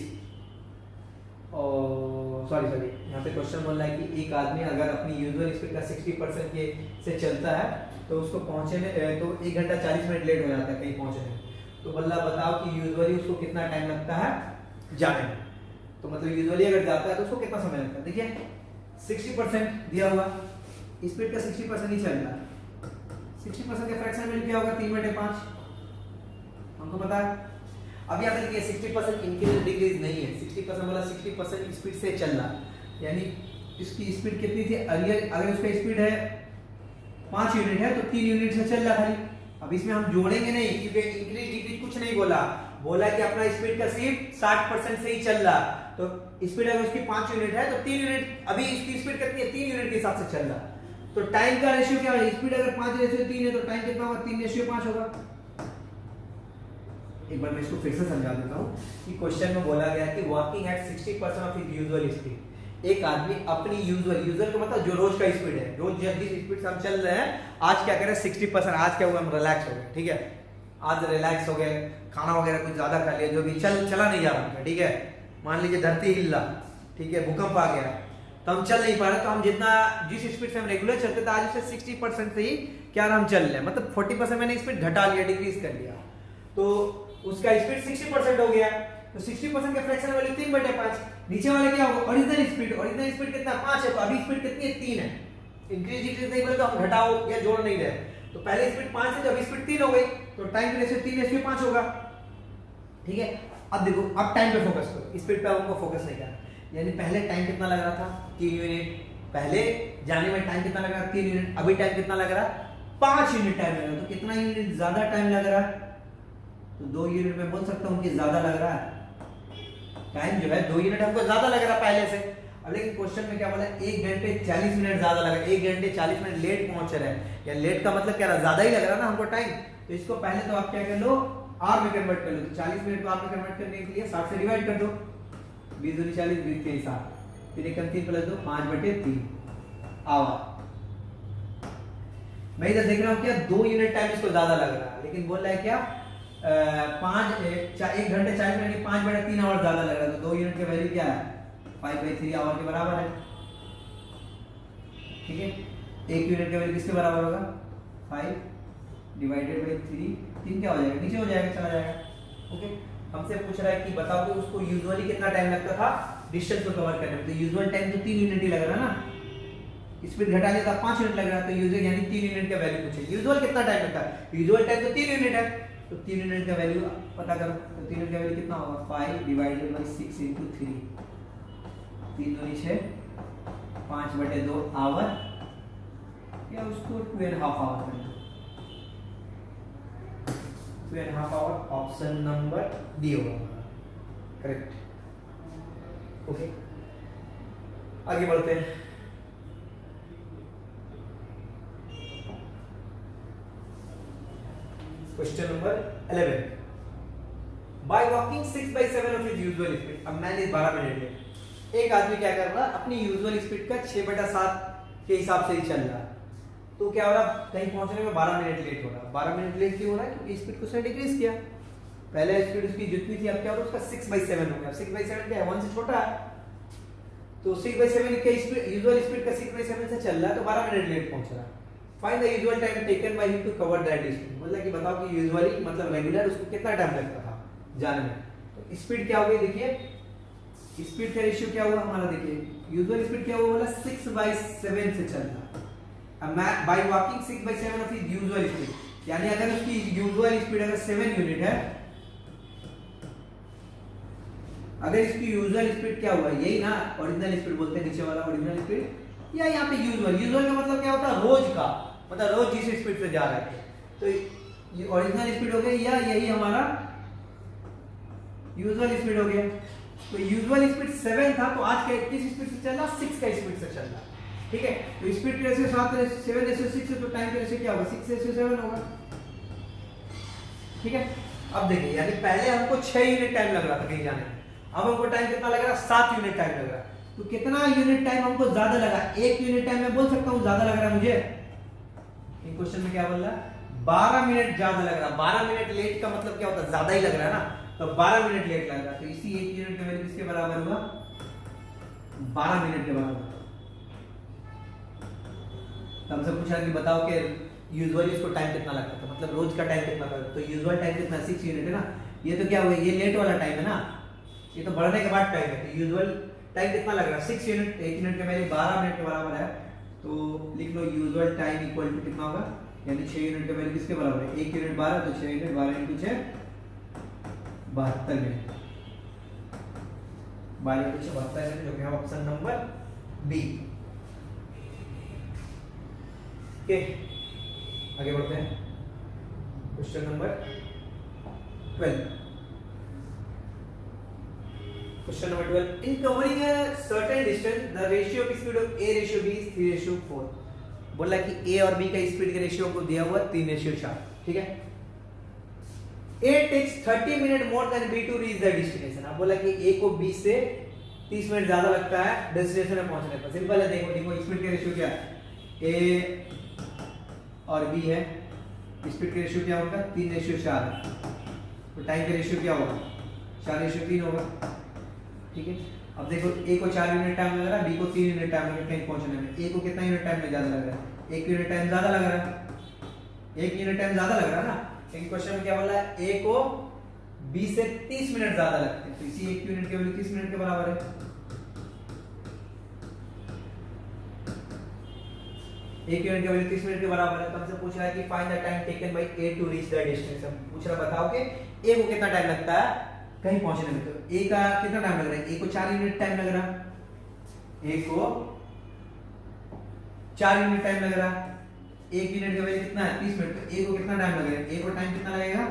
sorry यहाँ पे क्वेश्चन बोल रहा है कि एक आदमी अगर अपनी यूजुअल स्पीड का 60% के से चलता है तो उसको पहुंचने तो 1 घंटा 40 मिनट लेट हो जाता है कहीं पहुंचने में। तो बल्ला बताओ कि यूजुअली उसको कितना टाइम लगता है जाने में। तो मतलब यूजुअली अगर जाता है तो उसको कितना समय लगता है, देखिए 60% दिया हुआ, स्पीड का 60% ही चल रहा है, 60% का फ्रैक्शन वैल्यू क्या होगा, 3/5 हमको पता है। अब यहाँ पे देखिए 60% इंक्रीज डिक्रीज नहीं है, 60% बोला 60% स्पीड से चल रहा, यानी इसकी स्पीड कितनी थी अर्लियर, अगर उसका स्पीड है 5 यूनिट है तो 3 यूनिट से चल रहा खाली। अब इसमें हम जोड़ेंगे नहीं क्योंकि इंक्रीज डिक्रीज कुछ नहीं बोला, बोला कि अपना स्पीड का सिर्फ 60% से ही चल रहा, तो स्पीड अगर उसकी 5 यूनिट है तो 3 यूनिट, अभी इसकी स्पीड कितनी है, 3 यूनिट के हिसाब से चल रहा, तो टाइम का रेशियो क्या है, स्पीड अगर 5:3 है तो टाइम कितना होगा, 3:5 होगा। एक बार मैं इसको फिर से समझा देता हूँ कि क्वेश्चन में बोला गया कि walking at 60% of his usual speed, एक आदमी अपनी यूजुअल का मतलब जो रोज का स्पीड है, रोज जिस स्पीड से हम चल रहे हैं, आज क्या करें 60%, आज क्या हुआ, हम रिलैक्स हो गए, ठीक है, आज रिलैक्स हो गए, खाना वगैरह कुछ ज्यादा खा लिया, जो भी चला नहीं जा रहा, ठीक है, मान लीजिए धरती हिल रहा, ठीक है, भूकंप आ गया तो हम चल नहीं पा रहे, तो हम जितना जिस स्पीड से हम रेगुलर चलते थे आज उससे 60% से ही क्या हम चल रहे हैं, मतलब 40% मैंने स्पीड घटा लिया, डिक्रीज कर लिया, तो उसका स्पीड 60% हो गया। तो 60% का फ्रैक्शन वैल्यू 3/5, नीचे वाले क्या होगा, ओरिजिनल स्पीड कितना 5 है, तो अभी स्पीड कितनी है 3 है, इंक्रीज डिक्रीज नहीं बोले तो हम घटाओ या जोड़ नहीं रहे, तो पहले स्पीड 5 है तो अभी स्पीड 3 हो गई, तो टाइम की रेशियो 3:5 होगा, ठीक है। अब देखो, अब टाइम पे फोकस करो, स्पीड पे हमको फोकस नहीं करना, यानी पहले टाइम कितना लग रहा था 3 यूनिट, पहले जाने में टाइम कितना लग रहा था 3 यूनिट, अभी टाइम कितना लग रहा है 5 यूनिट टाइम लग रहा है, तो कितना यूनिट ज्यादा टाइम लग रहा है, तो 2 यूनिट में बोल सकता हूँ कि ज्यादा लग रहा है टाइम, जो है 2 यूनिट हमको ज्यादा लग रहा है पहले से। अब लेकिन क्वेश्चन में क्या बोला, 1 घंटे 40 मिनट ज्यादा लगा, 1 घंटे 40 मिनट लेट पहुंच रहे हैं, या लेट का मतलब क्या रहा, ज्यादा ही लग रहा ना हमको टाइम, तो इसको पहले तो आप क्या कर लो, आर में कन्वर्ट कर लो, तो 40 मिनट को आर में कन्वर्ट करने के लिए 60 से डिवाइड कर दो, 20 दूनी 40, 20 के हिसाब, फिर 1 3 प्लस 2 5/3 आवर। मैं इधर देख रहा हूँ क्या 2 यूनिट टाइम इसको ज्यादा लग रहा है, लेकिन बोल रहा है क्या 1 घंटे 40 मिनट की 5/3 आवर ज्यादा लग रहा है, तो 2 यूनिट की वैल्यू क्या है 5/3 आवर के बराबर है, ठीक है। 1 यूनिट का वैल्यू किसके बराबर होगा 5/3, 3 क्या हो जाएगा, नीचे हो जाएगा, चला जाएगा, ओके। हमसे पूछ रहा है कि बताओ कि उसको यूजुअली कितना टाइम लगता था डिस्टेंस को कवर करने में, तो यूजुअल टाइम तो 3 यूनिट ही लग रहा है ना, स्पीड घटा लिया तो 5 यूनिट लग रहा है, तो यूजुअल यानी 3 यूनिट का वैल्यू पूछे, यूजुअल कितना टाइम लगता है, यूजुअल टाइम तो 3 यूनिट है, तो 3 यूनिट का वैल्यू पता करो, तो 3 यूनिट का वैल्यू कितना होगा 5/6 × 3, 3 दूनी 6, 5/2 आवर, या उसको 2.5 आवर कर दो, 2.5 आवर, ऑप्शन नंबर डी होगा करेक्ट, ओके। आगे बढ़ते हैं, question number 11, by walking 6/7 of his usual speed, अब मैंने 12 मिनट लेट, एक आदमी क्या कर रहा है अपनी यूजुअल स्पीड का 6/7 के हिसाब से ही चल रहा है, तो क्या हो रहा कहीं पहुंचने में 12 मिनट लेट हो रहा है, 12 मिनट लेट क्यों हो रहा है, क्योंकि स्पीड को उसने डिक्रीज किया, पहले स्पीड उसकी जितनी थी अब क्या हो रहा है उसका 6/7 हो गया, 6/7 क्या है 1 से छोटा है, तो 6/7 का यूजुअल स्पीड का 6/7 से चल रहा है, तो 12 मिनट लेट पहुंच रहा है, find the usual time taken by him to cover that distance. मतलब कि बताओ कि यूजुअली मतलब रेगुलर उसको कितना टाइम लगता था जाने में। तो स्पीड क्या हो गई देखिए, स्पीड का रेशियो क्या हुआ हमारा, देखिए यूजुअल स्पीड क्या हुआ बोला 6/7 से चलता। अब मैं by walking 6/7 of his usual speed, यानी अगर उसकी यूजुअल स्पीड अगर 7 यूनिट है, अगर इसकी यूजुअल स्पीड क्या हुआ, यही ना ओरिजिनल स्पीड बोलते हैं नीचे वाला ओरिजिनल स्पीड, या यहाँ पे यूजुअल का मतलब क्या होता है रोज का, मतलब रोज जिस स्पीड से जा रहा है, तो ये ओरिजिनल स्पीड हो गई या यही हमारा यूजुअल स्पीड हो गया। तो यूजुअल स्पीड 7 था, तो आज का किस स्पीड से चल रहा, 6 का स्पीड से चल रहा। ठीक है, तो स्पीड के रेशियो 7/6 है, तो टाइम के रेशियो क्या होगा 6/7 होगा। ठीक है, अब देखिए यानी पहले हमको 6 यूनिट टाइम लग रहा था कहीं जाने में, अब हमको टाइम कितना लग रहा है 7 यूनिट टाइम लग रहा है। तो कितना यूनिट टाइम हमको ज्यादा लगा, 1 यूनिट टाइम मैं बोल सकता हूँ ज्यादा लग रहा है मुझे। इन क्वेश्चन में क्या बोल रहा है 12 मिनट ज्यादा लग रहा है। 12 मिनट लेट का मतलब क्या होता है ज्यादा ही लग रहा है ना, तो 12 मिनट लेट लग रहा है। तो इसी 1 यूनिट का वैल्यू किसके बराबर हुआ 12 मिनट के बराबर। हमसे पूछा कि बताओ कि यूजुअली इसको टाइम कितना लगता था, मतलब रोज का टाइम कितना था, तो यूजुअल टाइम कितना 6 यूनिट है ना। ये तो क्या हुआ, ये लेट वाला टाइम है ना, ये तो बढ़ने के बाद टाइम है, तो यूजुअल टाइम कितना लग रहा है 6 यूनिट। 1 यूनिट का वैल्यू 12 मिनट के बराबर है, तो लिख लो यूजुअल टाइम इक्वल टू कितना होगा, यानी 6 यूनिट का वैल्यू किसके बराबर है 1 यूनिट 12, तो 6 यूनिट 12 × 6 72 मिनट, 12 × 6 72 मिनट, जो कि है ऑप्शन नंबर बी। ओके, आगे बढ़ते हैं question number 12। Question number 12. In covering a certain distance, the ratio of speed of A ratio B is 3:4. बोला कि A और B का स्पीड के रेशियो को दिया हुआ 3:4। ठीक है, A takes 30 minute more than B to reach the destination। अब बोला कि A को B से 30 मिनट ज्यादा लगता है डेस्टिनेशन में पहुंचने पर। सिंपल है, देखो स्पीड का रेशियो क्या है, A और B है, स्पीड का रेशियो क्या होगा 3:4 है, तो टाइम का रेशियो क्या होगा 4:3 होगा। ठीक है, अब देखो A को 4 यूनिट टाइम लग रहा है, B को 3 यूनिट टाइम लग रहा है कहीं पहुंचने में। A को कितना यूनिट टाइम में ज्यादा लग रहा है 1 यूनिट टाइम ज्यादा लग रहा है, 1 यूनिट टाइम ज्यादा लग रहा है ना। लेकिन क्वेश्चन में क्या बोला है A को B से 30 मिनट ज्यादा लगते हैं, तो इसी 1 यूनिट के वैल्यू 30 मिनट के बराबर है। 1 यूनिट के वैल्यू 30 मिनट के बराबर है। तो हमसे पूछ रहा है कि find the time taken by A to reach the destination. पूछ रहा बताओ कि A को कितना टाइम लगता है कहीं पहुंचने में। तो A का कितना टाइम लग रहा है, A को 4 यूनिट टाइम लग रहा है, A को 4 यूनिट टाइम लग रहा है, 1 यूनिट का वैल्यू कितना है 30 मिनट, तो A को कितना टाइम लगेगा, A को टाइम कितना लगेगा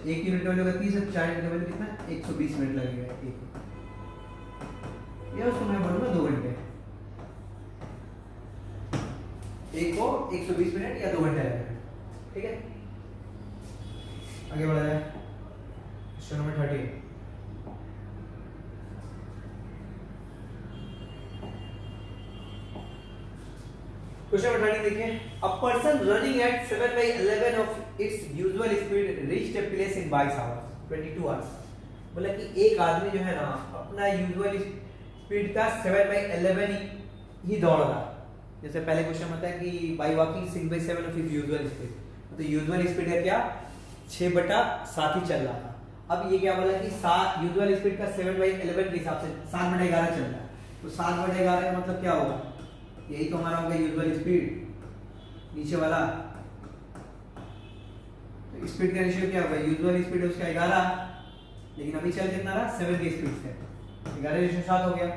1 यूनिट का वैल्यू 30 है, 4 यूनिट का वैल्यू कितना 120 मिनट लगेगा A को, ये उसको मैं बोलूंगा 2 घंटे, A को 120 मिनट या 2 घंटे लगेगा। ठीक है, आगे बढ़ा जाए क्वेश्चन नंबर 13। क्वेश्चन नंबर 13 देखिए, a person running at 7/11 of its usual speed reached a place in 22 hours 22 hours. बोला कि एक आदमी जो है ना अपना यूजुअल स्पीड का 7/11 ही दौड़ रहा। जैसे पहले क्वेश्चन में था कि by walking 6/7 of his usual speed, तो यूजुअल स्पीड है क्या 6/7 ही चल रहा था। अब ये क्या बोला कि 7 यूजुअल स्पीड का 7/11 के हिसाब से 7/11 चल रहा है, तो 7/11 का मतलब क्या होगा, यही तो हमारा होगा यूजुअल स्पीड नीचे वाला। तो स्पीड का रेशियो क्या होगा, यूजुअल स्पीड है उसका 11, लेकिन अभी चल कितना रहा 7 की स्पीड से, 11:7 हो गया।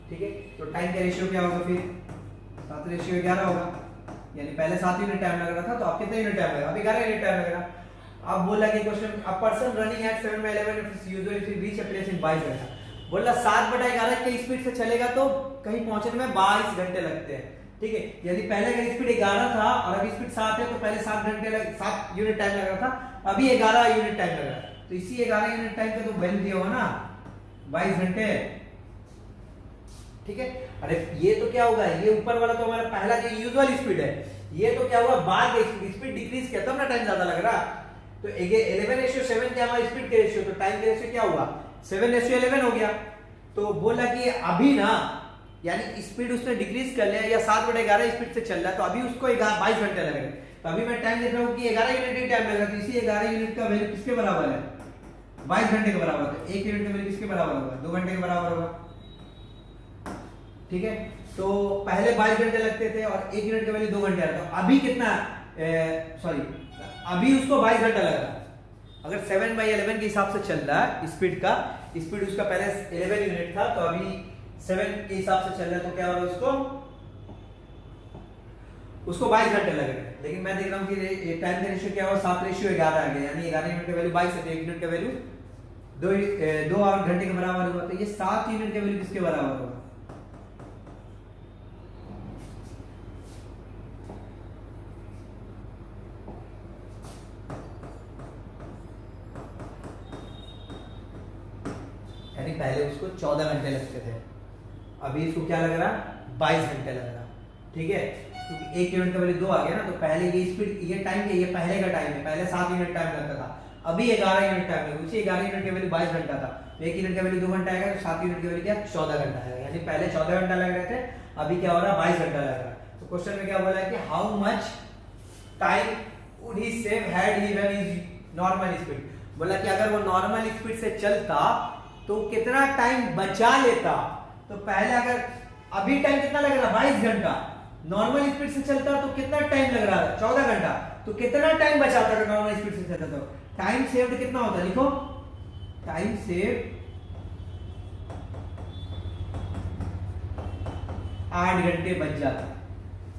ठीक है, तो टाइम का रेशियो क्या होगा फिर 7:11 होगा, यानी पहले 7 यूनिट टाइम लग रहा था, तो अब कितना यूनिट टाइम लगेगा, अभी 11 यूनिट टाइम लगेगा। अब बोला कि question a person running at 7/11 of his usual speed reach a place in 22 घंटा। बोला 7/11 की स्पीड से चलेगा तो कहीं पहुंचने में 22 घंटे लगते हैं। ठीक है, यदि पहले का स्पीड 11 था और अभी स्पीड 7 है, तो पहले 7 यूनिट टाइम लग रहा था, अभी 11 यूनिट टाइम लग रहा है, तो इसी 11 यूनिट टाइम का तो वैल्यू दिया होगा ना 22 घंटे। ठीक है, अरे ये तो क्या होगा, ये ऊपर वाला तो हमारा पहला जो यूजुअल स्पीड है, ये तो क्या हुआ बाद में स्पीड डिक्रीज किया तब ना टाइम ज्यादा लग रहा। तो 11:7 क्या हमारा स्पीड के रेशियो, तो टाइम के रेशियो क्या हुआ 7:11 हो गया। तो बोला कि अभी ना यानी स्पीड उसने डिक्रीज कर लिया या 7/11 स्पीड से चल रहा है तो अभी उसको 22 घंटे लग रहे हैं। तो अभी मैं टाइम देख रहा हूँ कि 11 यूनिट ही टाइम लगेगा, तो इसी 11 यूनिट का वैल्यू किसके बराबर है? 22 घंटे के बराबर है। तो 1 यूनिट का वैल्यू किसके बराबर होगा? 2 घंटे के बराबर होगा। ठीक है, तो पहले 22 घंटे लगते थे और 1 यूनिट का वैल्यू 2 घंटे आता है। अभी कितना सॉरी अभी उसको 22 घंटा लग रहा है। अगर 7/11 के हिसाब से चल रहा है स्पीड का, स्पीड उसका पहले 11 यूनिट था तो अभी 7 के हिसाब से चल रहा है, तो क्या हो रहा है उसको 22 घंटे लग रहे हैं। लेकिन मैं देख रहा हूं कि टाइम का रेशियो क्या हुआ? 7:11 आ गया, यानी 11 यूनिट का वैल्यू 22 है तो 1 यूनिट का वैल्यू 2 घंटे के बराबर हुआ। तो ये 7 यूनिट का वैल्यू किसके बराबर होगा? यानी पहले उसको 14 घंटे लगते थे, अभी इसको क्या लग रहा? 22 घंटे लग रहा। ठीक है, क्योंकि 1 यूनिट का वैल्यू 2 आ गया ना, तो पहले ये स्पीड ये टाइम के ये पहले का टाइम है, पहले 7 यूनिट टाइम लगता था, अभी 11 यूनिट टाइम लगेगा। उसी 11 यूनिट का वैल्यू 22 घंटा था, तो 1 यूनिट का वैल्यू 2 घंटा आएगा, तो 7 यूनिट का वैल्यू क्या? 14 घंटा आएगा। यानी पहले 14 घंटा लग रहे थे, अभी क्या हो रहा है? 22 घंटा लग रहा है। तो क्वेश्चन में क्या बोला है कि how much time would he save had he run his normal speed. बोला कि अगर वो नॉर्मल स्पीड से चलता तो कितना टाइम बचा लेता। तो पहले अगर अभी टाइम कितना लग रहा? 22 घंटा। नॉर्मल स्पीड से चलता तो कितना टाइम लग रहा है? 14 घंटा। तो कितना टाइम बचाता अगर नॉर्मल स्पीड से चलता? तो टाइम सेव्ड कितना होता है? लिखो, टाइम सेव्ड 8 घंटे बच जाता।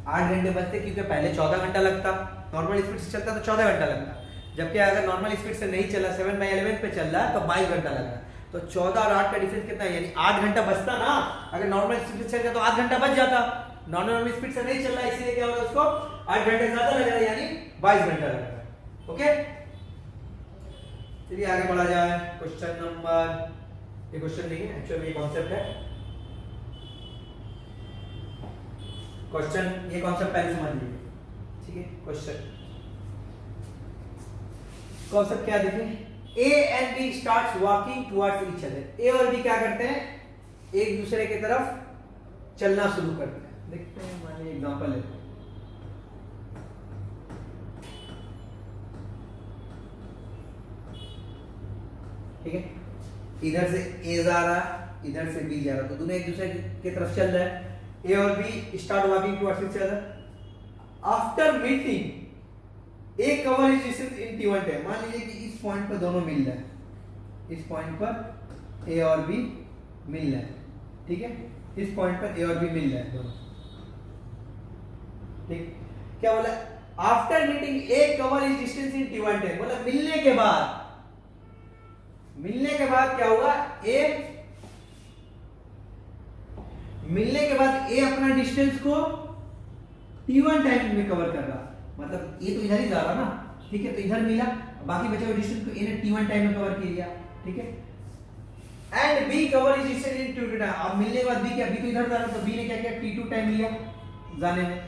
8 घंटे बचते क्योंकि पहले 14 घंटा लगता, नॉर्मल स्पीड से चलता तो 14 घंटा लगता, जबकि अगर नॉर्मल स्पीड से नहीं चला 7/11 पे चल रहा है तो 22 घंटा लग रहा है। तो 14 और 8 का डिफरेंस कितना है? यानी 8 घंटा बचता ना। अगर नॉर्मल स्पीड से चल रहा तो 8 घंटा बच जाता, नॉर्मल स्पीड से नहीं चल रहा इसीलिए क्या होगा? उसको 8 घंटे ज्यादा लग रहा है, यानी 22 घंटा लग रहा है। ओके, चलिए आगे बढ़ा जाए। क्वेश्चन नंबर, ये क्वेश्चन नहीं है एक्चुअली, ये कॉन्सेप्ट है। क्वेश्चन, ये कॉन्सेप्ट पहले समझ लीजिए। ठीक है, क्वेश्चन कॉन्सेप्ट क्या देखें? A and B starts walking towards each other। A और B क्या करते हैं? एक दूसरे की तरफ चलना शुरू करते हैं। देखते हैं, मानिए एग्जांपल लेते हैं। ठीक है, इधर से A जा रहा है, इधर से B जा रहा है, तो दोनों एक दूसरे की तरफ चल रहे हैं। A और B start walking towards each other. After meeting A cover is distance in T1 time. मान लीजिए कि इस पॉइंट पर दोनों मिल रहे हैं, इस पॉइंट पर A और B मिल रहे हैं। ठीक है, इस पॉइंट पर A और B मिल रहे हैं दोनों। ठीक, क्या बोला? After meeting A cover is distance in T1 time. बोला मिलने के बाद क्या हुआ? मिलने के बाद A अपना डिस्टेंस को T1 टाइम में कवर कर रहा, मतलब ये तो इधर ही जा रहा ना। ठीक है, तो इधर मिला, बाकी बचे हुए डिस्टेंस को A ने T1 टाइम में कवर कर लिया। ठीक है, and B cover is distance in T2 time. अब मिलने के बाद B क्या? B तो इधर जा रहा, तो B ने क्या किया? T2 टाइम लिया जाने में।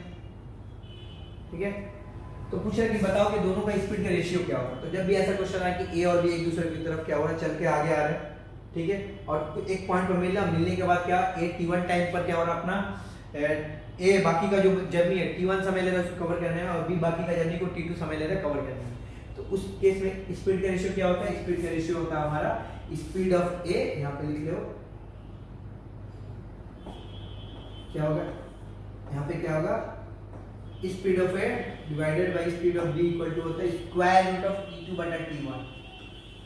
ठीक है, तो पूछ रहा है कि बताओ कि दोनों का स्पीड का रेशियो क्या होगा। तो जब भी ऐसा क्वेश्चन आए कि A और B एक दूसरे की तरफ क्या हो रहा है, चल के आगे आ रहे हैं, ठीक है, और एक पॉइंट पर मिल रहा, मिलने के बाद क्या A T1 टाइम पर क्या हो रहा अपना A बाकी का जो जर्नी है T1 समय ले रहा है उसको कवर करने में, और B बाकी का जर्नी को T2 समय ले रहा है कवर करने में। तो उस केस में स्पीड का रेशियो क्या होता है? स्पीड का रेशियो होता है हमारा स्पीड ऑफ A, यहाँ पे लिख लो क्या होगा, यहाँ पे क्या होगा? Speed of A divided by speed of B equal to होता है स्क्वायर रूट ऑफ T2 बटा T1।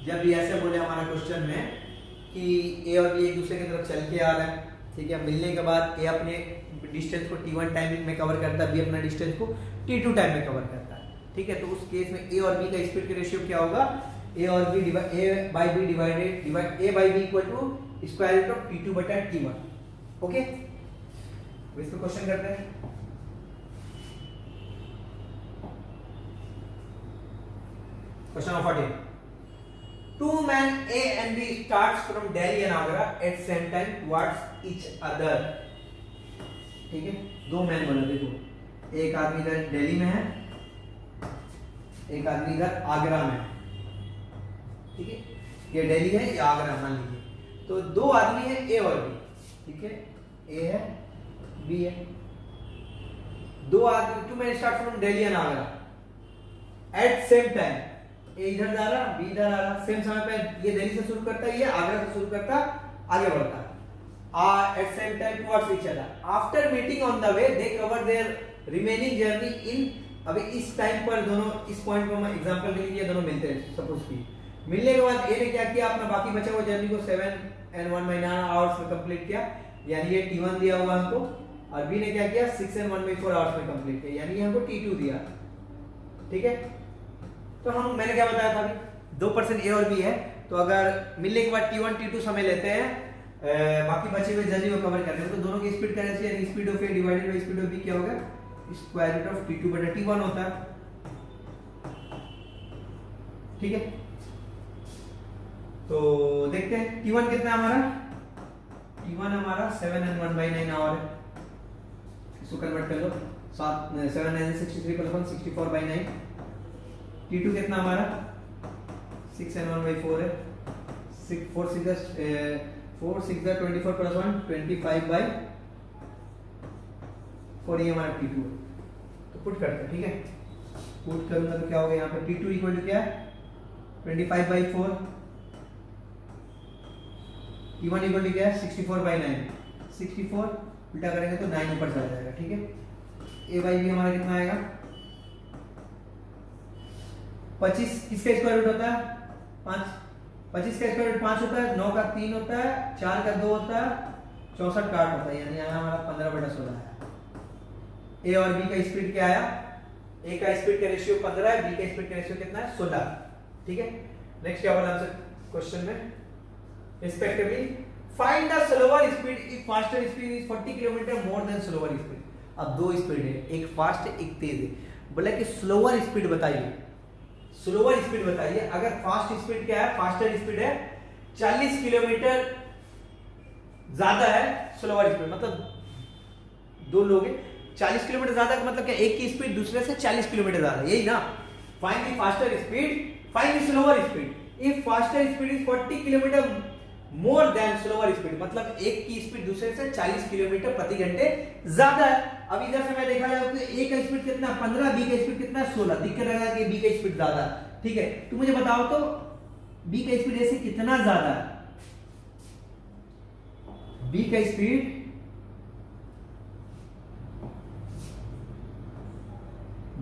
जब ये ऐसे बोले हमारा क्वेश्चन में कि A और B एक दूसरे की तरफ चल के आ रहे हैं, ठीक है, मिलने के बाद A अपने डिस्टेंस को T1 टाइम में कवर करता है, B अपना डिस्टेंस को T2 टाइम में कवर करता है। ठीक है, तो उस केस में A और B का स्पीड का रेशियो क्या होगा? A और B A by B divided A by B equal to square root of T2 बटा T1। ओके, इस पे क्वेश्चन करते हैं। Question number 14। Two men A and B starts from Delhi and Agra at same time towards each other। ठीक है, दो man बोला, देखो एक आदमी इधर दिल्ली में है, एक आदमी इधर आगरा में है। ठीक है, ये दिल्ली है, ये आगरा मान लीजिए। तो दो आदमी है A और B। ठीक है, ए है, बी है, दो आदमी, two man start from Delhi and Agra at same time, A इधर जा रहा, बी इधर आ रहा, सेम समय पे ये दिल्ली से शुरू करता है, ये आगरा से शुरू करता, आगे बढ़ता at same time towards each other. After meeting on the way, they cover their remaining journey in, अभी इस टाइम पर दोनों, इस पॉइंट पर मैं एग्जांपल के लिए दोनों मिलते हैं, सपोज की मिलने के बाद ए ने क्या किया, अपना बाकी बचा हुआ जर्नी को 7 and 1/9 आवर्स में कंप्लीट किया, यानी ये T1 दिया हुआ हमको, और बी ने क्या किया 6 and 1/4 आवर्स में कंप्लीट किया, यानी हमको T2 दिया। ठीक है, तो हम, मैंने क्या बताया था अभी 2% ए और बी है, तो अगर मिलने के बाद T1 T2 समय लेते हैं, बाकी बचे हुए जर्नी को कवर करने हैं, तो दोनों की स्पीड करेंसी यानी speed of A divided by speed of B क्या होगा, स्क्वायर रूट ऑफ T2 बटा T1 होता है। ठीक है, तो देखते हैं T1 कितना है हमारा, T1 हमारा 7 and 1/9 आवर है, इसको कन्वर्ट कर लो, 7 9 63 + 1 64/9, T2 कितना हमारा 6 and 1/4 है, 4 6 24 + 1 25/4, ये हमारा T2 है, तो पुट करते हैं। ठीक है, पुट करूंगा तो क्या होगा यहाँ पे T2 इक्वल टू क्या है 25/4, T1 इक्वल टू क्या है 64/9, 64 उल्टा करेंगे तो 9 ऊपर चला जाएगा। ठीक है, a बाई बी हमारा कितना आएगा 25, किसका स्क्वायर रूट होता है 5, 25 का स्क्वायर रूट 5 होता है, 9 का 3 होता है, 4 का 2 होता है, 64 का 8 होता है, यानी यहाँ हमारा 15/16 है। ए और बी का स्पीड क्या आया, ए का स्पीड का रेशियो 15 है, बी का स्पीड का रेशियो कितना है 16। ठीक है, नेक्स्ट क्या बोला हमसे क्वेश्चन में, respectively find the slower speed if faster speed is 40 kilometre more than slower speed. अब दो स्पीड है, एक फास्ट है एक तेज है, बोला कि स्लोअर स्पीड बताइए, स्लोअर स्पीड बताइए। अगर फास्ट स्पीड क्या है, फास्टर स्पीड है 40 किलोमीटर ज्यादा है स्लोअर स्पीड, मतलब दो लोग 40 किलोमीटर ज्यादा का मतलब क्या, एक की स्पीड दूसरे से 40 किलोमीटर ज्यादा, यही ना। Find the faster speed, find the slower speed if faster speed is 40 kilometre more than slower speed, मतलब एक की स्पीड दूसरे से 40 किलोमीटर प्रति घंटे ज्यादा है। अब इधर से मैं देखा जाए तो ए का स्पीड कितना 15, बी का स्पीड कितना 16, दिख रहा है कि बी का स्पीड ज्यादा है। ठीक है, तो मुझे बताओ तो बी का स्पीड ए से कितना ज्यादा है, बी का स्पीड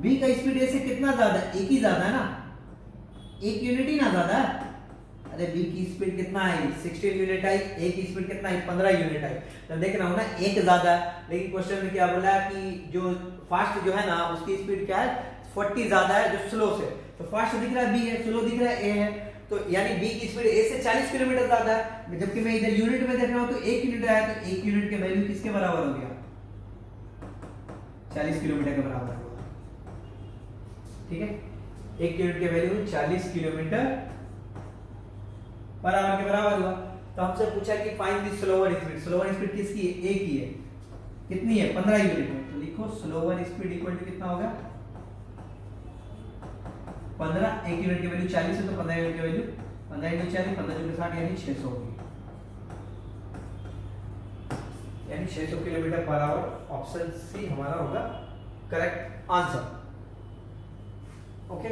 बी का स्पीड ए से कितना ज्यादा है, एक ही ज्यादा है ना, एक यूनिट ही ना ज्यादा है। अरे बी की स्पीड कितना आई 16 यूनिट आई, ए की स्पीड कितना आई 15 यूनिट आई, तो देख रहा हूं ना एक ज्यादा है। लेकिन क्वेश्चन में क्या बोला कि जो फास्ट जो है ना उसकी स्पीड क्या है 40 ज्यादा है जो स्लो से, तो फास्ट दिख रहा है बी है, स्लो दिख रहा है ए है, तो यानी बी की स्पीड ए से 40 किलोमीटर ज्यादा है। जबकि मैं इधर यूनिट में देख रहा हूं तो 1 यूनिट आया, तो 1 यूनिट के वैल्यू किसके बराबर हो गया 40 किलोमीटर के बराबर होगा। ठीक है, 1 यूनिट के वैल्यू 40 किलोमीटर बराबर के बराबर हुआ। तो हमसे पूछा कि find the slower speed, slower speed किसकी है, ए की है, कितनी है 15 यूनिट है, तो लिखो स्लोअर स्पीड इक्वल टू कितना होगा 15, 1 यूनिट की वैल्यू 40 है तो 15 यूनिट की वैल्यू 15 × 40 15 × 60 यानी 600 होगी, यानी 600 kilometre per our. Option C हमारा होगा करेक्ट आंसर। ओके,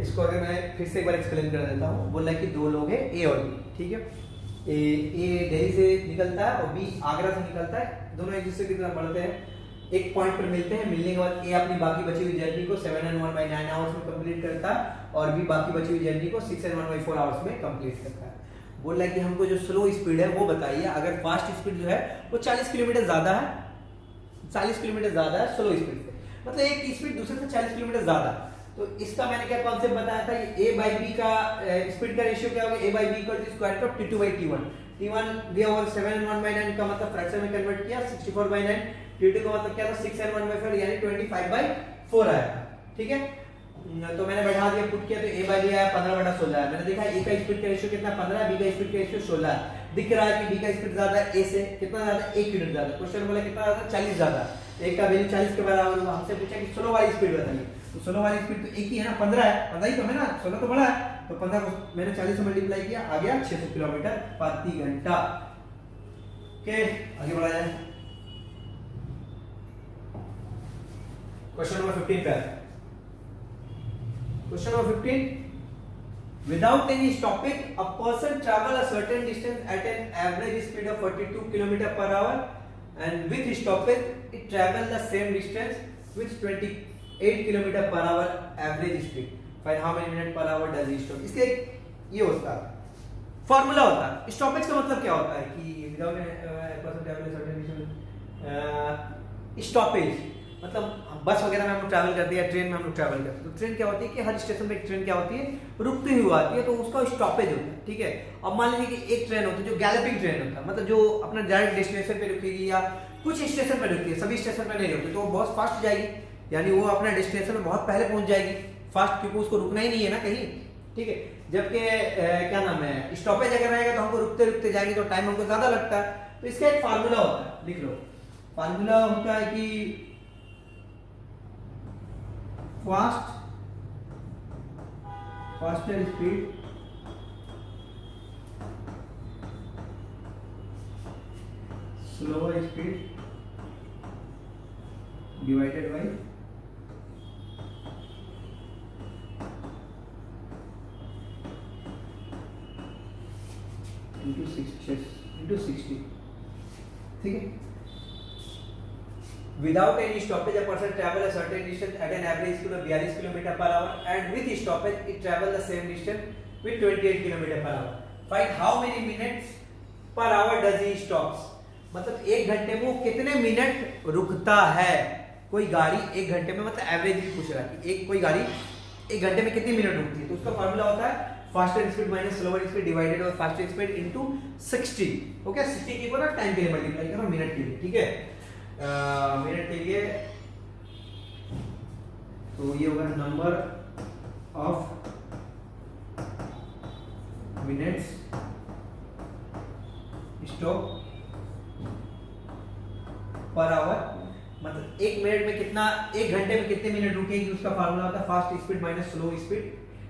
इसको अगर मैं फिर से एक बार एक्सप्लेन कर देता हूँ। बोला कि दो लोग हैं ए और बी, ठीक है, ए दिल्ली से निकलता है और बी आगरा से निकलता है, दोनों एक दूसरे की तरफ बढ़ते हैं, एक पॉइंट पर मिलते हैं, मिलने के बाद ए अपनी बाकी बची हुई जर्नी को 7 and 1/9 आवर्स में कंप्लीट करता है और बी बाकी बची हुई जर्नी को 6 and 1/4 आवर्स में कंप्लीट करता है। बोल रहा है कि हमको जो स्लो स्पीड है वो बताइए। अगर फास्ट स्पीड जो है वो 40 किलोमीटर ज्यादा है, 40 किलोमीटर ज्यादा है स्लो स्पीड से, मतलब एक की स्पीड दूसरे से 40 किलोमीटर ज्यादा। तो इसका मैंने क्या कॉन्सेप्ट बताया था, ए बाई बी का स्पीड का रेशियो क्या होगा, A by B equal to square root of T2/T1। T1 दिया हुआ 7 and 1/9 का मतलब फ्रैक्शन में कन्वर्ट किया 64/9, T2 का मतलब क्या था 6 and 1/4 यानी 25/4 आया था। ठीक है, तो मैंने बढ़ा दिया, पुट किया तो ए बाई बी आया 15/16 है। मैंने देखा ए का स्पीड का रेशियो कितना 15, बी का स्पीड का रेशियो 16 है। दिख रहा है कि बी का स्पीड ज्यादा है ए से, कितना ज्यादा, 1 यूनिट ज्यादा। क्वेश्चन बोला कितना ज्यादा, 40 ज्यादा, एक का वैल्यू 40 के बराबर होगा। हमसे पूछा कि स्लो वाली स्पीड बताइए, तो स्लो वाली स्पीड तो एक ही है ना, 15 है, 15 ही तो है ना, 16 तो बड़ा है, तो 15 को मैंने 40 से मल्टीप्लाई किया, आ गया 600 किलोमीटर प्रति घंटा। ओके आगे बढ़ा जाए। क्वेश्चन नंबर 15 पे। Question number 15, without any stoppage a person travel a certain distance at an average speed of 42 km per hour and with stoppage it travel the same distance with 28 km per hour average speed. Find how many minutes per hour does he stop. इसके ये होता है formula होता है। Stoppage का मतलब क्या होता है कि without a person travel a certain distance. Stoppage मतलब बस वगैरह में हम लोग ट्रैवल करते हैं या ट्रेन में हम लोग ट्रैवल करते हैं, तो ट्रेन क्या होती है कि हर स्टेशन पे एक ट्रेन क्या होती है रुकती हुई आती है, तो उसका स्टॉपेज होता है। ठीक है, अब मान लीजिए कि एक ट्रेन होती है जो गैलपिंग ट्रेन होता है, मतलब जो अपना डायरेक्ट डेस्टिनेशन पे रुकेगी या कुछ स्टेशन पे रुकती है, सभी स्टेशन पे नहीं रुकती, तो वो बहुत फास्ट जाएगी, यानी वो अपना डेस्टिनेशन में बहुत पहले पहुंच जाएगी फास्ट, क्योंकि उसको रुकना ही नहीं है ना कहीं। ठीक है, जबकि क्या नाम है स्टॉपेज अगर रहेगा तो हमको रुकते रुकते जाएंगे तो टाइम हमको ज्यादा लगता है। तो इसका एक फार्मूला होता है, लिख लो। फार्मूला होता है कि faster speed slower speed divided by into 60। ठीक है, without any stoppage a person travel a certain distance at an average speed of 42 km per hour and with stoppage it travel the same distance with 28 km per hour. Find how many minutes per hour does he stops. मतलब एक घंटे में वो कितने minute रुकता है कोई गाड़ी एक घंटे में, मतलब एवरेज पूछ रहा है कि एक कोई गाड़ी एक घंटे में कितनी मिनट रुकती है। तो उसका फार्मूला होता है faster speed minus slower speed divided by faster speed into 60। Okay, 60 की पूरा टाइम के लिए मल्टीप्लाई करो मिनट के लिए। ठीक है, मिनट के लिए तो ये होगा नंबर ऑफ मिनट्स स्टॉप पर आवर, मतलब एक मिनट में कितना, एक घंटे में कितने मिनट रुकेगी, उसका फार्मूला होता है fast speed minus slow speed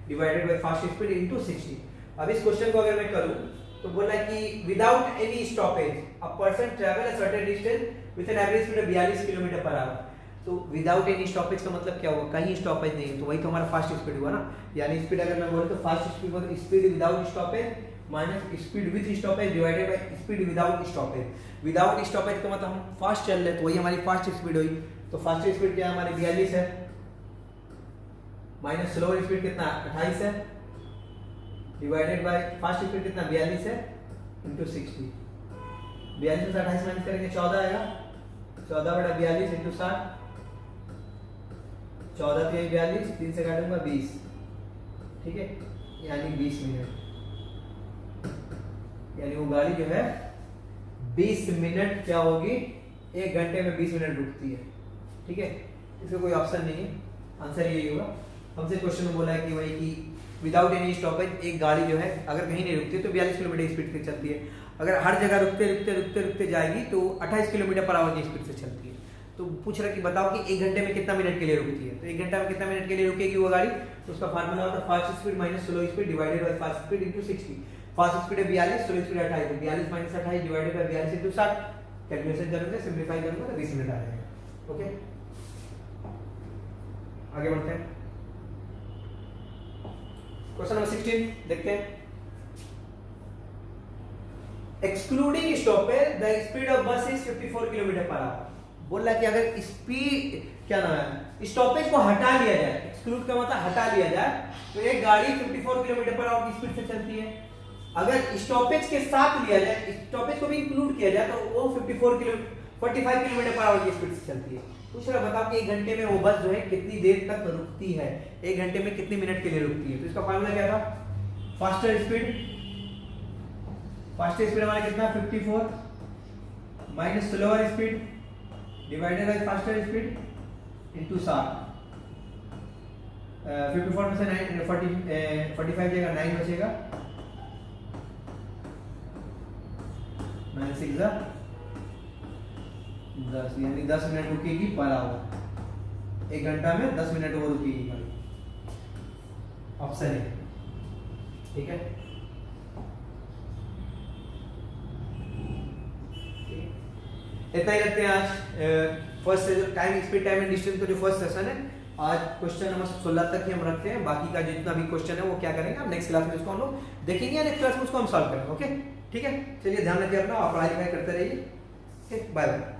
divided by fast speed into 60। अब इस क्वेश्चन को अगर मैं करूं तो बोला कि without any stoppage a person travel a certain distance with an average speed of 42 kilometre per our. तो विदाउट एनी स्टॉपेज का मतलब क्या हुआ, कहीं स्टॉपेज नहीं है, तो वही तो हमारा फास्ट स्पीड हुआ ना। यानी स्पीड अगर मैं बोलूं तो फास्ट स्पीड मतलब speed without stoppage minus speed with stoppage divided by speed without stoppage. Without stoppage का मतलब हम फास्ट चल रहे तो वही हमारी फास्ट स्पीड हुई। तो फास्ट स्पीड क्या है हमारी 42 है, माइनस स्लोअर स्पीड कितना 28 है, डिवाइडेड बाय फास्ट स्पीड कितना 42 है इनटू 60। 42 में 28 माइनस करेंगे 14 आएगा, 14/42 इनटू 60, 14 3 42, 3 से काटूंगा 20। ठीक है, यानी 20 मिनट, यानी वो गाड़ी जो है 20 मिनट क्या होगी, एक घंटे में 20 मिनट रुकती है। ठीक है, इसका कोई ऑप्शन नहीं है, आंसर यही होगा। हमसे क्वेश्चन में बोला है कि वही कि विदाउट एनी स्टॉपेज एक गाड़ी जो है अगर कहीं नहीं रुकती तो 42 किलोमीटर स्पीड से चलती है, अगर हर जगह रुकते रुकते रुकते रुकते जाएगी तो 28 किलोमीटर पर आवर की स्पीड से चलती है। तो पूछ रहा कि बताओ कि एक घंटे में कितना मिनट के लिए रुकती है, तो एक घंटा में कितना मिनट के लिए रुकेगी वो गाड़ी, तो उसका फार्मूला होता है fast speed minus slow speed divided by fast speed into 60। Fast speed है 42, slow speed 28, 42 minus 28 divided by 42 into 60। Calculation करूंगा, सिंपलीफाई करूंगा तो 20 मिनट आ जाएगा। ओके, आगे बढ़ते हैं। क्वेश्चन नंबर 16 देखते हैं। Excluding stoppage the speed of बस इज 54 किलोमीटर पर आवर। बोल रहा है कि अगर स्पीड क्या नाम है स्टॉपेज को हटा लिया जाए, एक्सक्लूड का मतलब हटा लिया जाए, तो एक गाड़ी 54 किलोमीटर पर आवर की स्पीड से चलती है। अगर स्टॉपेज के साथ लिया जाए, स्टॉपेज को भी इंक्लूड किया जाए, तो वो 45 किलोमीटर पर आवर की स्पीड से चलती है। पूछ रहा बताओ कि एक घंटे में वो बस जो है कितनी देर तक रुकती है, एक घंटे में कितने मिनट के लिए रुकती है। तो इसका फार्मूला क्या था, फास्टर स्पीड हमारा कितना 54 minus slower speed divided by faster speed into 60। 54 में से 45 जाएगा, 9 बचेगा, माइनस 6 10, यानी 10 मिनट रुकेगी पर आवर। एक घंटा में 10 मिनट वो रुकेगी गाड़ी, ऑप्शन है। ठीक है, इतना ही करते हैं आज। फर्स्ट से जो time speed time and distance का जो फर्स्ट सेशन है, आज क्वेश्चन नंबर 16 तक ही हम रखते हैं। बाकी का जितना भी क्वेश्चन है वो क्या करेंगे हम नेक्स्ट क्लास में उसको हम लोग देखेंगे, नेक्स्ट क्लास में उसको हम सॉल्व करेंगे। ओके ठीक है, चलिए ध्यान रखिए अपना, आप पढ़ाई लिखाई करते रहिए। Bye bye.